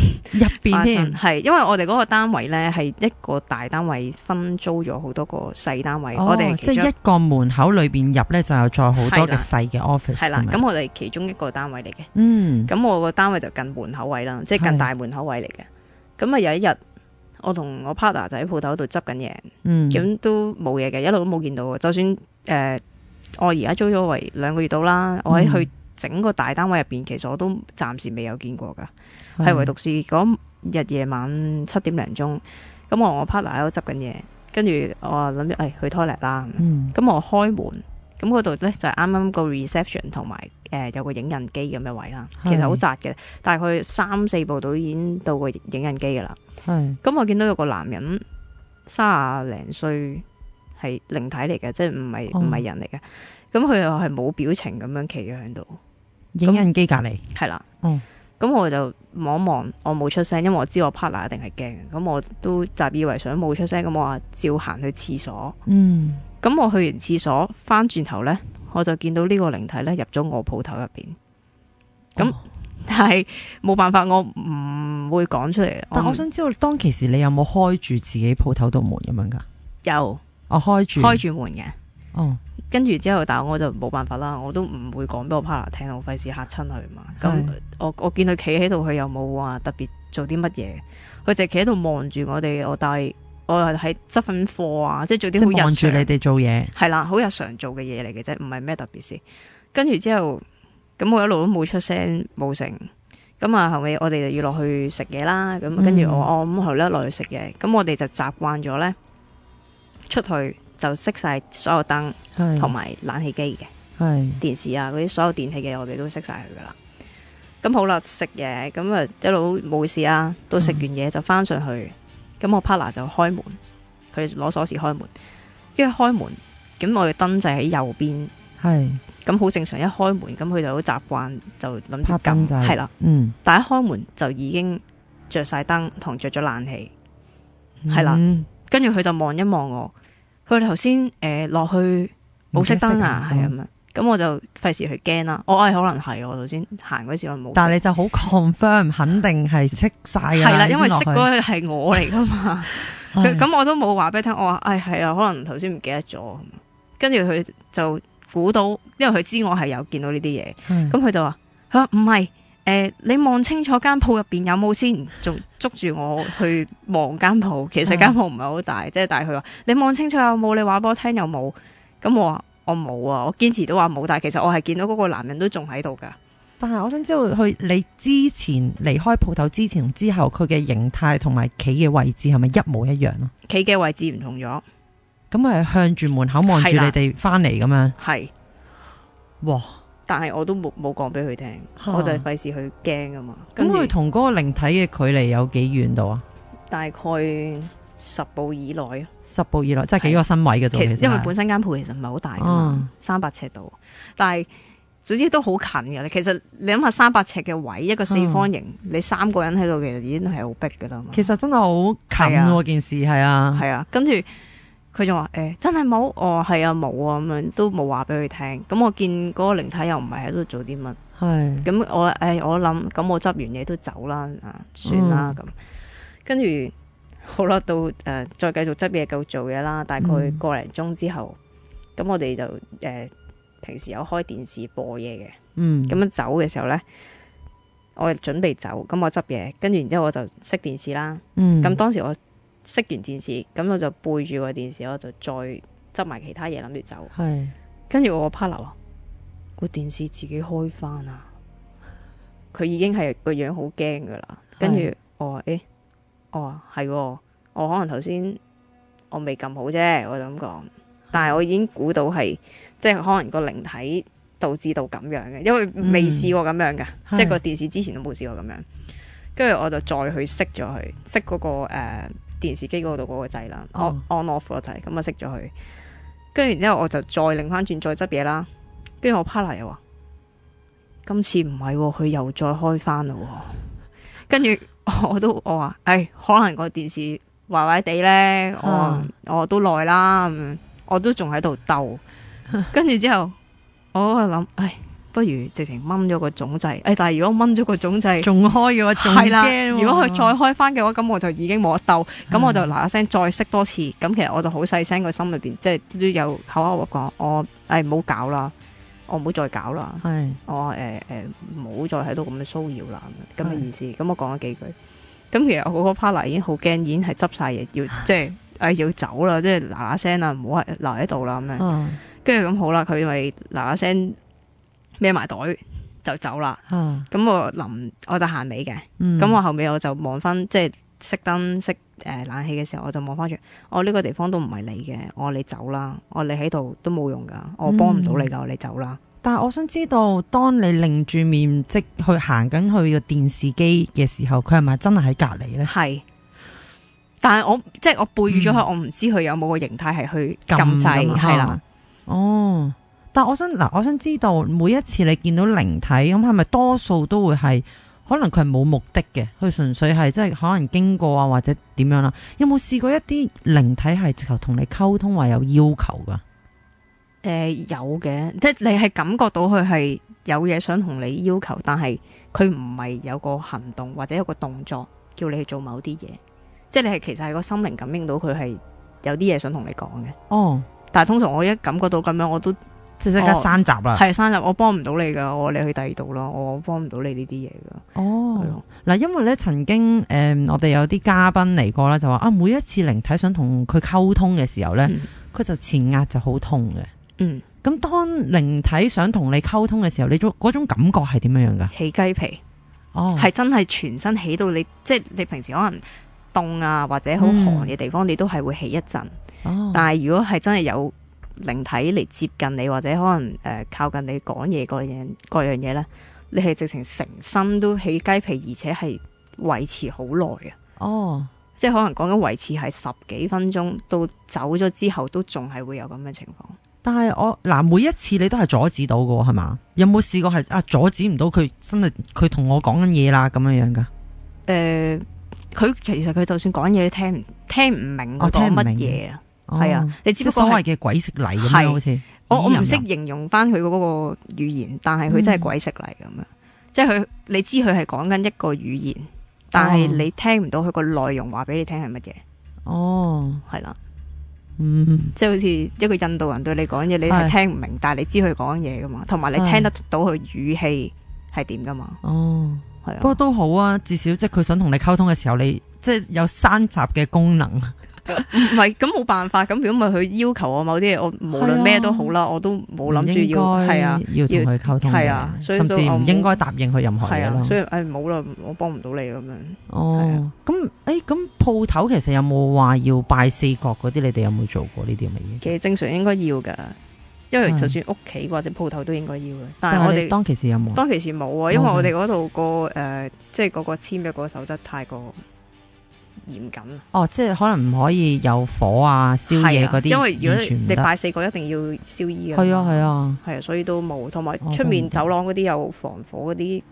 A: 添，係因為我哋嗰個單位咧係一個大單位分租咗好多個細單位，我哋即係一個門口裏邊入咧就有再好多嘅細嘅 office。係啦，咁我哋其中一個單位嚟嘅。咁我個單位就近門口位啦，即係近大門口位嚟嘅。咁啊有一日，我同我 partner 就喺鋪頭度執緊嘢，咁都冇嘢嘅，一路都冇見到。就算我而家租咗為2個月到啦，我喺去整個大單位入邊，其實我都暫時未有見過噶，係唯獨是嗰日夜晚7點零鐘，咁我同我 partner 喺度執緊嘢，跟住我話諗住去 toilet 啦，咁我開門，咁嗰度咧就係啱啱個 reception 同埋有個影印機咁嘅位啦，其實好窄嘅，大概3-4步都已經到個影印機噶啦，咁我見到有個男人30零歲。係靈體嚟嘅，即係唔係人嚟嘅。咁佢又係冇表情咁樣企咗喺度，影印機隔籬係啦。咁我就望一望，我冇出聲，因為我知我 partner 一定係驚。咁我都習以為常冇出聲。咁我話照行去廁所。咁我去完廁所，翻轉頭呢，我就見到呢個靈體呢入咗我鋪頭入邊。咁但係冇辦法，我唔會講出嚟。但我想知道，當其時你有冇開住自己鋪頭度門咁樣噶？有。開住門嘅，跟住之後，但係我就冇辦法啦，我都唔會講俾我 partner 聽，我費事嚇親佢嘛。咁我見佢企喺度，佢又冇話特別做啲乜嘢，佢就企喺度望住我哋。但係我係喺執份貨啊，即係做啲好日常，望住你哋做嘢，係啦，好日常做嘅嘢嚟嘅啫，唔係咩特別事。跟住之後，咁我一路都冇出聲冇成，咁啊後尾我哋就要落去食嘢啦。咁跟住我咁後咧落去食嘢，咁我哋就習慣咗咧。出去就熄晒所有燈同埋冷氣機嘅，電視啊嗰啲所有電器嘅我哋都熄晒佢噶啦。咁好啦，食嘢咁啊一路冇事啊，到食完嘢就翻上去。咁我 partner 就開門，佢攞鎖匙開門，跟住開門，咁我嘅燈掣喺右邊，咁好正常。一開門咁佢就好習慣就諗住撳掣，係啦，但係一開門就已經着晒燈同着咗冷氣，係啦。跟住佢就望一望我，佢頭先落去冇熄燈啊，係咁樣，咁我就費事去驚啦。我可能係我頭先行嗰時我冇，但係你就好 confirm 肯定係熄晒㗎，係啦，因為熄嗰個係我嚟噶嘛，
E: 咁我都冇話俾佢聽，我話係啊，可能頭先唔記得咗。跟住佢就估到，因為佢知我係有見到呢啲嘢，咁佢就話唔係。你望清楚間鋪入邊有冇先，仲捉住我去望間鋪。其實間鋪唔係好大，即係但係佢話你望清楚有冇，你話俾我聽有冇。咁我話我冇啊，我堅持都話冇。但係其實我係見到嗰個男人都仲喺度噶。
A: 但係我想知道你之前離開鋪頭之前同之後，佢嘅形態同埋企嘅位置係咪一模一樣咯？
E: 企嘅位置唔同咗，
A: 咁係向住門口望住你哋翻嚟咁樣。係，哇！
E: 但係我都冇講俾佢聽，我就係費事佢驚啊嘛。
A: 咁佢同嗰個靈體嘅距離有幾遠度啊？
E: 大概10步以內啊
A: ，10步以內，即係幾個身位嘅啫。其實
E: 因為本身間鋪其實唔係好大啫嘛，300尺度，但係總之都好近嘅。其實你諗下300尺嘅位，一個四方形，你3個人喺度，其實已經係好逼噶啦嘛。其實真係好近喎，件事係啊，係啊，跟住。佢就話真係冇，我係啊冇啊，咁樣都冇話俾佢聽。咁我見嗰個靈體又唔係喺度做啲乜，係咁我諗咁我執完嘢都走啦，算啦咁。跟住好啦，到再繼續執嘢繼續做嘢啦。大概個零鐘之後，咁我哋就平時有開電視播嘢嘅，咁樣走嘅時候咧，我準備走，咁我執嘢，跟住然之後我就熄電視啦。咁當時我熄完電視，咁我就背住個電視，我就再執埋其他嘢諗住走。係，跟住我個 partner 話個電視自己開翻啊！佢已經係個樣好驚噶啦。跟住我話我話係，我可能頭先我未撳好啫，我就咁講。但係我已經估到係，即係可能個靈體導致到咁樣嘅，因為未試過咁樣噶，即係個電視之前都冇試過咁樣。跟住我就再去熄咗佢，熄嗰個電視機嗰度嗰個掣啦，on off 個掣，咁啊熄咗佢。跟住然之後我就再擰翻轉再執嘢啦。跟住我 partner 又話今次唔係，佢又再開翻啦。跟住我話可能個電視壞壞地咧，我都耐啦，我都仲喺度鬥。跟住之後我諗不如直情掹咗個總掣，但係如果掹咗個總掣仲開嘅話，仲驚。如果佢再開翻嘅話，咁我就已經冇得鬥，咁我就嗱嗱聲再熄多次。咁其實我就好細聲個心裏邊，即係都有口口講，我唔好搞啦，我唔好再搞啦，我唔好再喺度咁樣騷擾啦，咁嘅意思。咁我講咗幾句，咁其實我個 partner 已經好驚，已經係執晒嘢，要即係要走啦，即係嗱嗱聲啦，唔好留喺度啦咁樣。跟住咁好啦，佢咪嗱嗱聲孭埋袋就走啦。咁我就行尾嘅。咁我後尾我就望翻，即係熄燈熄冷氣嘅時候，我就望翻住，我呢個地方都唔係你嘅，我你走啦，我你喺度都冇用噶，我幫唔到你噶，你走啦。但係我想知道，當你擰住面即去行緊去個電視機嘅時候，佢係咪真係喺隔籬咧？係，但係我即係我背住咗佢，我唔知佢有冇個形態係去撳掣，係啦。哦。但我想知道，每一次你見到靈體咁，係咪多數都會係可能佢係冇目的嘅，佢純粹係即係可能經過啊，或者點樣啦？有冇試過一啲靈體係直頭同你溝通，話有要求噶？有嘅，即係你係感覺到佢係有嘢想同你要求，但係佢唔係有個行動或者有個動作叫你去做某啲嘢，即係你係其實係個心靈感應到佢係有啲嘢想同你講嘅。哦，但係通常我一感覺到咁樣，我都即刻閂閘啦，係閂閘，我幫唔到你噶，我你去第二度咯，我幫唔到你呢啲嘢噶。哦，嗱，因為咧曾經我哋有啲嘉賓嚟過啦，就話每一次靈體想同佢溝通嘅時候咧，佢就前額就好痛嘅。咁當靈體想同你溝通嘅時候，你嗰種感覺係點樣樣噶？起雞皮，係真係全身起到你，即係你平時可能凍啊或者好寒嘅地方，你都係會起一陣。但係如果係真係有靈體嚟接近你，或者可能靠近你講嘢各樣嘢咧，你係直情成身都起雞皮，而且係維持好耐嘅。哦，即係可能講緊維持係10幾分鐘，到走咗之後都仲係會有咁嘅情況。但係每一次你都係阻止到嘅係嘛？有冇試過係阻止唔到佢，真係佢同我講緊嘢啦咁樣樣噶？佢其實佢就算講嘢，聽唔明佢講乜嘢啊？係啊，你只不過所謂嘅鬼食泥咁樣，好似我唔識形容翻佢嗰個語言，但係佢真係鬼食泥咁樣。即係你知佢係講緊一個語言，但係你聽唔到佢個內容話俾你聽係乜嘢。係啦。即係好似一個印度人對你講嘢，你係聽唔明，但係你知佢講嘢噶嘛，同埋你聽得到佢語氣係點噶嘛。係啊。不過
A: 都好啊，至少即係佢想同你溝通嘅時候，你即係有刪集嘅功能。
E: 唔係，咁冇辦法。咁如果唔係佢要求我某啲嘢，我無論咩都好啦，我都冇諗住要係啊，
A: 要同佢溝通嘅，甚至唔應該答應佢任何嘢咯。
E: 所以冇啦，我幫唔到你咁
A: 樣。咁鋪頭其實有冇話要拜四角嗰啲？你哋有冇做過呢啲咁嘅嘢？
E: 其實正常應該要噶，因為就算屋企或者鋪頭都應該要嘅。但係我哋
A: 當其時有冇？
E: 當其時冇啊，因為我哋嗰度個即係嗰個簽嘅嗰個守則太過嚴謹。
A: 即係可能唔可以有火啊、燒嘢嗰啲，
E: 因為如果你拜四角一定要燒衣啊。係啊，所以都冇。同埋出面走廊嗰啲有防火嗰啲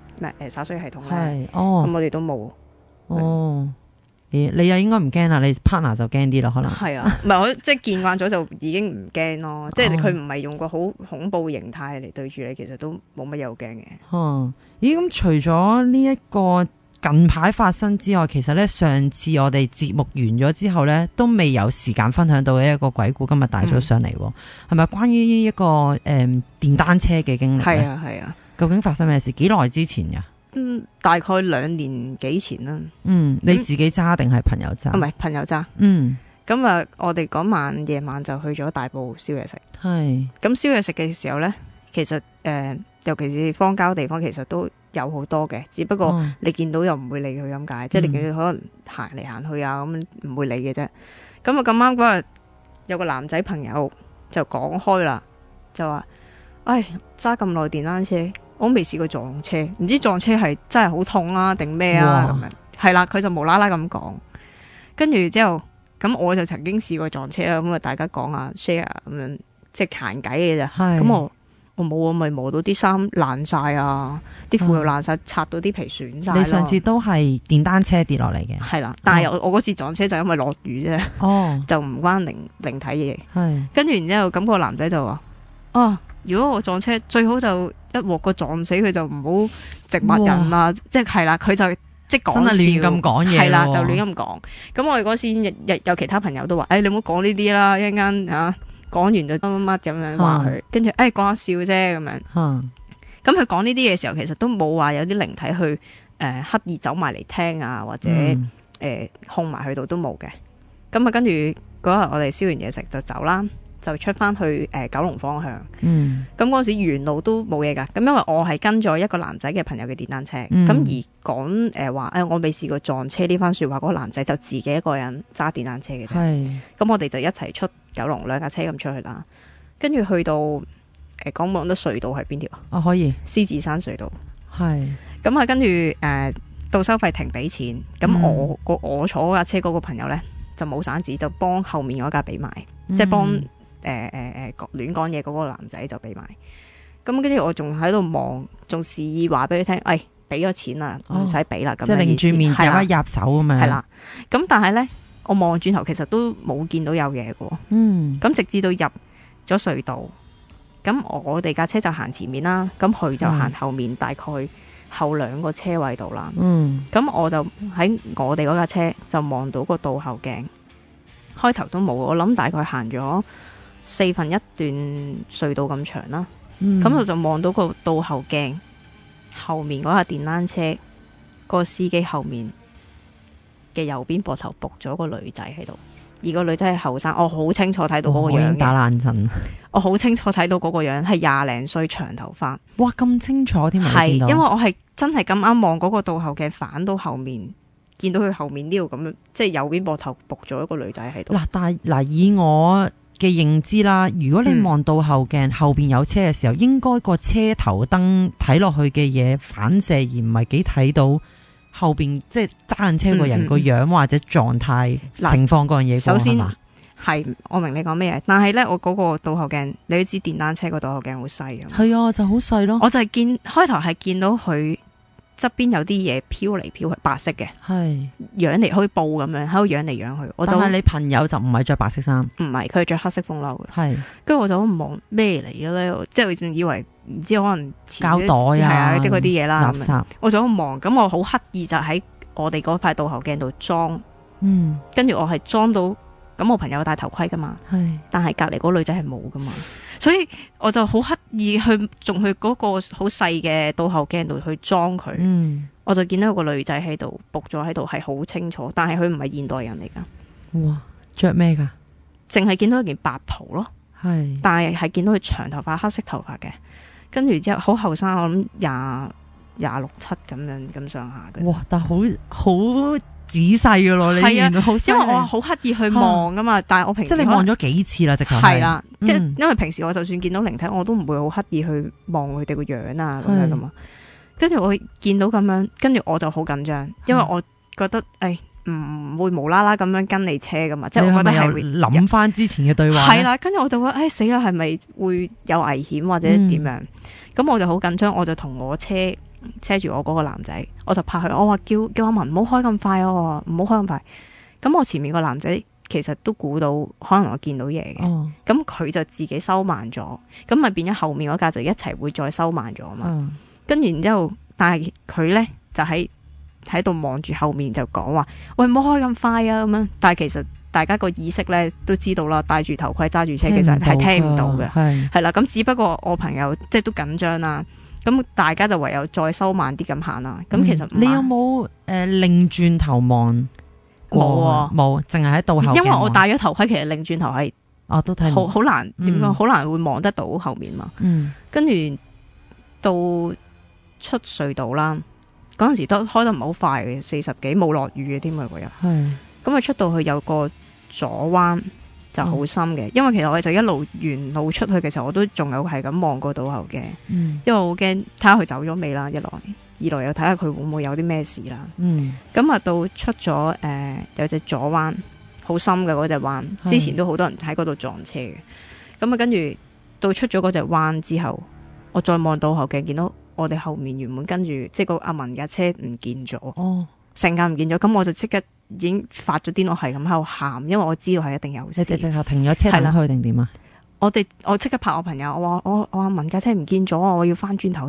E: 灑水系統咧，咁我哋都冇。你又應該唔驚啦，你 partner 就驚啲咯，可能係啊，唔係我即係見慣咗就已經唔驚咯，即係佢唔係用個好恐怖形態嚟對住你，其實都冇乜嘢好驚嘅。
A: 咦，咁除咗呢一個近排發生之外，其實咧上次我哋節目完咗之後咧，都未有時間分享到一個鬼故，今日帶咗上嚟，係咪關於一個電單車嘅經歷？
E: 係啊，
A: 究竟發生咩事？幾耐之前噶？
E: 大概2年幾前啦。
A: 你自己揸定係朋友揸？
E: 唔係朋友揸。咁啊，我哋嗰晚夜晚就去咗大埔燒嘢食。係。咁燒嘢食嘅時候咧，其實尤其是荒郊地方，其實都有好多嘅，只不過你見到又唔會理佢咁解，即係你見佢可能行嚟行去啊，咁唔會理嘅啫。咁啊咁啱嗰日有個男仔朋友就講開啦，就話：揸咁耐電單車。我未試過撞車，唔知撞車係真係好痛啊定咩啊咁樣。係啦，佢就無啦啦咁講，跟住之後咁我就曾經試過撞車啦，咁啊大家講下 share 咁樣，即係閒偈嘅咋。咁我冇啊，咪磨到啲衫爛晒啊，啲褲又爛晒，拆到啲皮損晒。
A: 你上次都係電單車跌落嚟嘅？
E: 係啦，但係我嗰次撞車就因為落雨啫，就唔關靈體嘢。係，跟住然之後咁個男仔就話：如果我撞車，最好就一鑊個撞死佢，就唔好植物人啦。即係啦，佢就即係講笑，真係亂咁講嘢。係啦，就亂咁講。咁我哋嗰時有其他朋友都話：你唔好講呢啲啦，一陣間講完就乜乜咁樣話佢。跟住講下笑啫咁樣。咁佢講呢啲嘅時候，其實都冇話有啲靈體去刻意走埋嚟聽啊，或者控埋去到都冇嘅。咁啊，跟住嗰日我哋燒完嘢食就走啦。就出翻去九龍方向，咁嗰時沿路都冇嘢噶。咁因為我係跟咗一個男仔嘅朋友嘅電單車，咁而講話我未試過撞車呢番說話，嗰個男仔就自己一個人揸電單車嘅啫。咁我哋就一齊出九龍2架車咁出去啦。跟住去到講冇得隧道係邊條啊？可以獅子山隧道。咁啊，跟住到收費亭俾錢，咁我坐嗰架車嗰個朋友呢，就冇散紙，就幫後面嗰架俾埋，即係幫。亂講嘢嗰個男仔就俾埋，咁跟住我仲喺度望，仲示意話俾佢聽，俾咗錢啦，唔使俾啦，咁即係擰住面有一入手咁樣。係啦，咁但係呢，我望轉頭其實都冇見到有嘢嘅，咁直至到入咗隧道，咁我哋架車就行前面啦，咁佢就行後面，大概後2個車位度啦。咁我就喺我哋嗰架車就望到個倒後鏡，開頭都冇，我諗大概行咗4分1段隧道咁長啦，咁我就望到個倒後鏡後面嗰架電單車個司機後面嘅右邊膊頭仆咗個女仔喺度，而個女仔係後生，我好清楚睇到嗰個樣嘅。打冷震，我好清楚睇到嗰個樣係20零歲長頭髮。哇，咁清楚添啊！係，因為我係真係咁啱望嗰個倒後鏡反到後面，見到佢後面呢度咁樣，即係右邊膊頭仆咗一個女仔喺度。嗱，以我嘅認知啦，如果你望到後鏡後邊有車嘅時候，應該個車頭燈睇落去嘅嘢反射，而唔係幾睇到後邊即係揸緊車個人個樣或者狀態情況嗰樣嘢。首先係我明你講咩嘢，但係呢，我嗰個倒後鏡，你都知電單車個倒後鏡好細啊。係啊，就好細咯。我就係開頭係見到佢側邊有啲嘢飄嚟飄去，白色嘅，係揚嚟好似布咁樣喺度揚嚟揚去。但係你朋友就唔係着白色衫，唔係，佢係着黑色風褸嘅。係，跟住我就望咩嚟嘅咧？即係我仲以為唔知可能膠袋啊，即係嗰啲嘢啦，垃圾。我就望，咁我好刻意就喺我哋嗰塊倒後鏡度裝跟住我係裝到，咁我朋友戴頭盔噶嘛，但係隔籬嗰個女仔係冇噶嘛，所以我就好刻意仲去嗰個好細嘅倒後鏡度去裝佢，我就見到有個女仔喺度仆咗喺度，係好清楚，但係佢唔係現代人嚟噶。
A: 哇，着咩噶？
E: 淨係見到一件白袍咯，但係見到佢長頭髮，黑色頭髮嘅，跟住之後好後生，我諗26、7咁樣咁上下嘅。哇！
A: 但係好仔細噶咯，你
E: 係啊，因為我好刻意去望噶嘛，但係我平時
A: 即係你望咗幾次啦，直頭
E: 係啦，即係因為平時我就算見到靈體，我都唔會好刻意去望佢哋個樣啊咁樣噶嘛。跟住我見到咁樣，跟住我就好緊張，因為我覺得唔會無啦啦咁樣跟你車噶嘛，即係我覺得係會
A: 諗翻之前嘅對話。
E: 係啦，跟住我就覺得死啦，係咪會有危險或者點樣？咁我就好緊張，我就同我車住我嗰個男仔，我就拍佢，我話叫阿文唔好開咁快，我話唔好開咁快。咁我前面個男仔其實都估到可能我見到嘢嘅，咁佢就自己收慢咗，咁咪變咗後面嗰架就一齊會再收慢咗嘛。跟住然之後，但係佢咧就喺度望住後面就講話，喂，唔好開咁快啊咁樣。但係其實大家個意識咧都知道啦，戴住頭盔揸住車其實係聽唔到嘅，係啦。咁只不過我朋友即係都緊張啦，咁大家就唯有再收慢啲咁行啦。咁其實
A: 你有冇擰轉頭望過？冇，淨係喺倒後鏡。
E: 因為我戴咗頭盔，其實擰轉頭係
A: 都睇
E: 好難點講，好難會望得到後面嘛。跟住到出隧道啦，嗰陣時都開得唔係好快嘅，40幾，冇落雨嘅添啊嗰日。咁啊出到去有個左彎就好深嘅，因為其實我哋就一路沿路出去嘅時候，我都仲有係咁望過倒後鏡，因為我好驚睇下佢走咗未啦，一來二來又睇下佢會唔會有啲咩事啦。咁啊到出咗有隻左彎好深嘅嗰隻彎，之前都好多人喺嗰度撞車嘅。咁啊跟住到出咗嗰隻彎之後，我再望倒後鏡，見到我哋後面原本跟住即係個阿文架車唔見咗，成架唔見咗，咁我就即刻已經發咗癲，我係咁喺度喊，因為我知道係一定有事。
A: 你直頭停咗車等佢定點啊？
E: 我即刻拍我朋友，我話我阿文架車唔見咗，我要翻轉頭，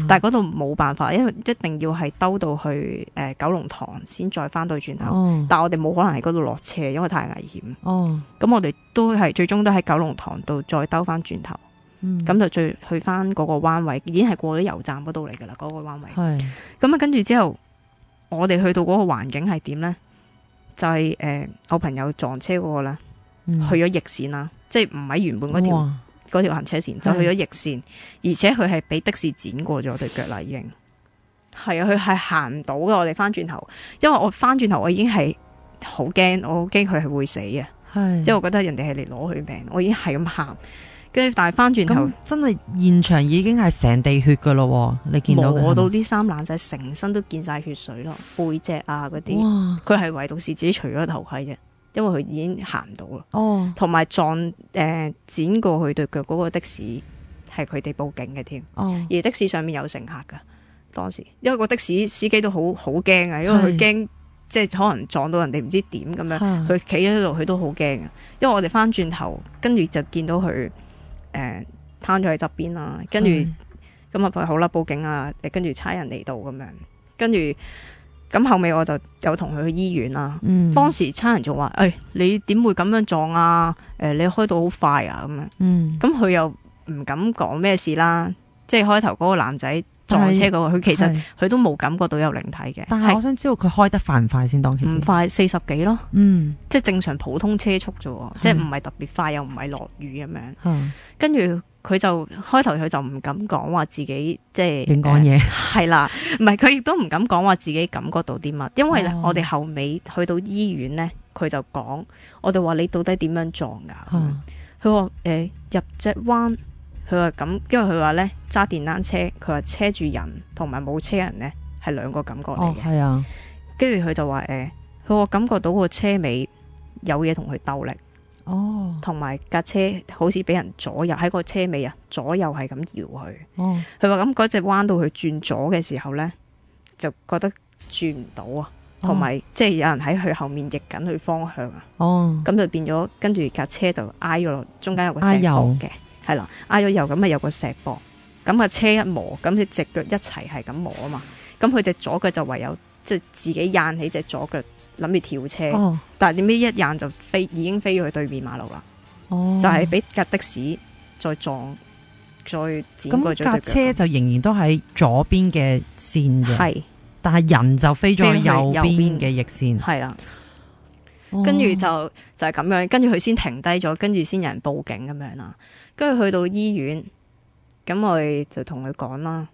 E: 但係嗰度冇辦法，因為一定要係兜到去九龍塘先再翻到轉頭。但係我哋冇可能喺嗰度落車，因為太危險。咁我哋都係最終都喺九龍塘度再兜翻轉頭。咁就再去翻嗰個彎位，已經係過咗油站嗰度嚟噶啦，嗰個彎位。咁啊，跟住之後，我哋去到嗰個環境係點呢？就係我朋友撞車嗰個咧，去咗逆線啦，即係唔喺原本嗰條行車線，就去咗逆線，而且佢係俾的士剪過咗對腳啦，已經係啊，佢係行唔到嘅。我哋翻轉頭，因為我翻轉頭，我已經係好驚，我好驚佢係會死啊！即係我覺得人哋係嚟攞佢命，我已經係咁喊。跟住，但係翻轉頭，
A: 真係現場已經係成地血噶咯，你見到
E: 磨到啲衫爛仔，成身都見晒血水咯，背脊啊嗰啲，佢係唯獨是自己除咗頭盔啫，因為佢已經行唔到啦。同埋撞剪過去對腳嗰個的士係佢哋報警嘅添，而的士上面有乘客噶，當時因為個的士司機都好驚啊，因為佢驚即係可能撞到人哋唔知點咁樣，佢企喺度佢都好驚啊，因為我哋翻轉頭跟住就見到佢。攤咗喺側邊啦，跟住咁啊好啦，報警啊，跟住差人嚟到咁樣，跟住咁後尾我就有同佢去醫院啦。當時差人仲話：你點會咁樣撞啊？你開到好快啊咁樣。咁佢又唔敢講咩事啦，即係開頭嗰個男仔撞車嗰個，佢其實佢都冇感覺到有靈體嘅。
A: 但係我想知道佢開得快唔快先？當其時唔
E: 快，40幾咯。即係正常普通車速啫，即係唔係特別快，又唔係落雨咁樣。跟住佢就開頭佢就唔敢講話自己即係
A: 亂講嘢，
E: 係啦，唔係佢亦都唔敢講話自己感覺到啲乜，因為我哋後尾去到醫院咧，佢就講我哋話你到底點樣撞噶？佢話入隻彎。佢話咁，因為佢話咧揸電單車，佢話車住人同埋冇車人咧係兩個感覺嚟嘅。係啊，跟住佢就話佢話感覺到個車尾有嘢同佢鬥力。同埋架車好似俾人左右喺個車尾啊，左右係咁搖佢。佢話咁嗰隻彎到佢轉左嘅時候咧，就覺得轉唔到啊，同埋即係有人喺佢後面逆緊佢方向啊。咁就變咗，跟住架車就挨咗落中間有個石壆嘅。係啦，挨咗油咁啊，有個石壆，咁啊車一磨，咁隻腳一齊係咁磨啊嘛，咁佢隻左腳就唯有即係自己硬起隻左腳諗住跳車，但係點知一眼就已經飛去對面馬路啦。就係俾架的士再撞，再剪過咗對腳。咁架車就仍然都喺左邊嘅線嘅，係，但係人就飛咗去右邊嘅逆線，係啦。跟住就係咁樣，跟住佢先停低咗，跟住先有人報警咁樣啦。跟住去到醫院，咁我哋就同佢講啦，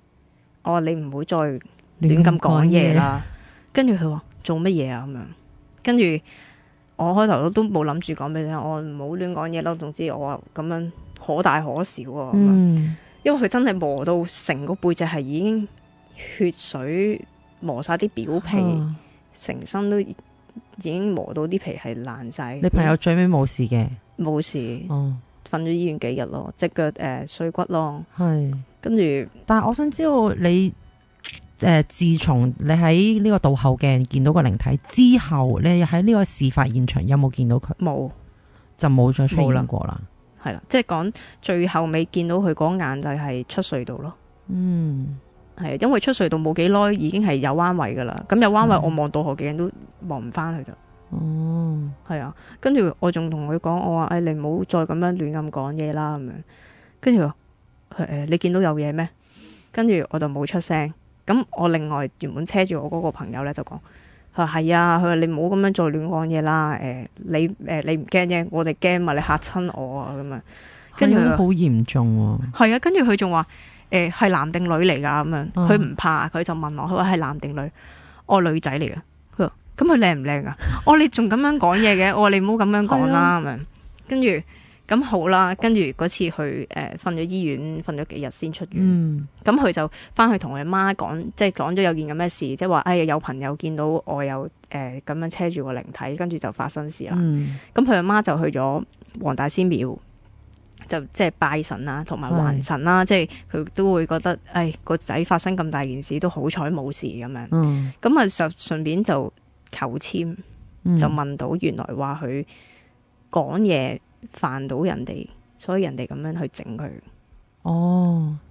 E: 我話你唔好再亂咁講嘢啦。跟住佢話做乜嘢啊咁樣，跟住我開頭都冇諗住講俾你聽，我唔好亂講嘢咯。總之我話咁樣可大可小啊，因為佢真係磨到成個背脊係已經血水磨晒啲表皮，成身都已經磨到啲皮係爛晒。你朋友最尾冇事嘅？冇事，瞓咗醫院幾日咯，隻腳碎骨咯，係跟住。但係我想知道你。自從你喺呢個倒後鏡見到個靈體之後，你喺呢個事發現場有冇見到佢？冇，就冇再出現過啦。係啦，即係講最後尾見到佢嗰眼就係出隧道咯。係因為出隧道冇幾耐已經係有彎位噶啦。咁有彎位我望倒後鏡都望唔翻去噶。係啊，跟住我仲同佢講，我話你唔好再咁樣亂咁講嘢啦咁樣。跟住你見到有嘢咩？跟住我就冇出聲。咁我另外原本車住我嗰個朋友咧就講，佢話係啊，佢話你唔好咁樣再亂講嘢啦，你唔驚啫，我哋驚嘛，你嚇親我啊咁啊，跟住佢好嚴重喎，係啊，跟住佢仲話係男定女嚟噶咁樣，佢唔怕，佢就問我，佢話係男定女，我女仔嚟噶，佢話咁佢靚唔靚啊？我你仲咁樣講嘢嘅，我話你唔好咁樣講啦咁樣，跟住。咁好啦，跟住嗰次去瞓咗醫院，瞓咗幾日先出院。咁佢就翻去同佢媽講，即係講咗有件咁嘅事，即係話有朋友見到我有咁樣車住個靈體，跟住就發生事啦。咁佢阿媽就去咗黃大仙廟，就即係拜神啦，同埋還神啦，即係佢都會覺得個仔發生咁大件事都好彩冇事咁樣。咁啊就順便就求籤，就問到原來話佢講嘢煩到人哋，所以人哋咁樣去整佢。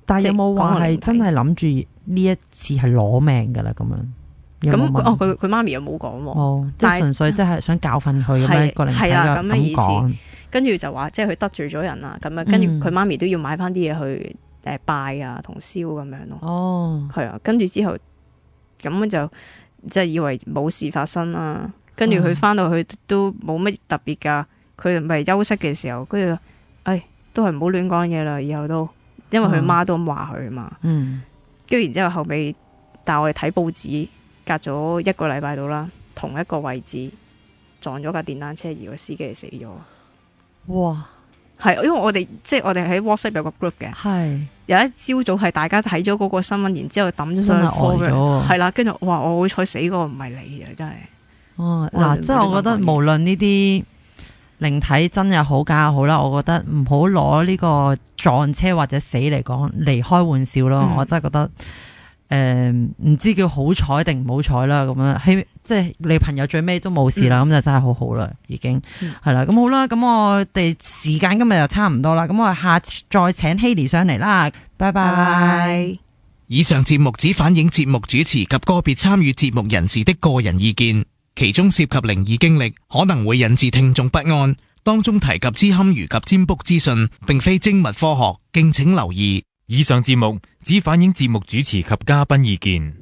E: 但係有冇話係真係諗住呢一次係攞命噶啦咁樣？咁佢媽咪又冇講，即係純粹即係想教訓佢咁樣個靈體咁意思。跟住就話即係佢得罪咗人啦，咁樣跟住佢媽咪都要買翻啲嘢去拜啊同燒咁樣咯。係啊，跟住之後咁就即係以為冇事發生啦。跟住佢翻到去都冇乜特別噶。佢咪休息嘅時候，跟住，都係唔好亂講嘢啦，以後都，因為佢媽都咁話佢嘛。跟住然之後後尾，但我哋睇報紙，隔咗1個禮拜到啦，同一個位置撞咗架電單車，而個司機死咗。哇！係，因為我哋喺 WhatsApp 有個 group 嘅，係有一朝早係大家睇咗嗰個新聞，然之後抌咗上去 forward，係啦，跟住哇，我好彩死嗰個唔係你啊，真係。嗱，即係我覺得無論呢啲。靈體真又好假又好啦，我覺得唔好攞呢個撞車或者死嚟講嚟開玩笑咯。我真係覺得唔知叫好彩定唔好彩啦。咁樣即係你朋友最尾都冇事啦，咁就真係好好啦，已經係啦。咁好啦，咁我哋時間今日就差唔多啦。咁我下次再請 Hailey 上嚟啦。拜拜。
D: 以上節目只反映節目主持及個別參與節目人士的個人意見。其中涉及靈異經歷，可能會引致聽眾不安。當中提及之堪輿及占卜資訊，並非精密科學，敬請留意。
F: 以上節目只反映節目主持及嘉賓意見。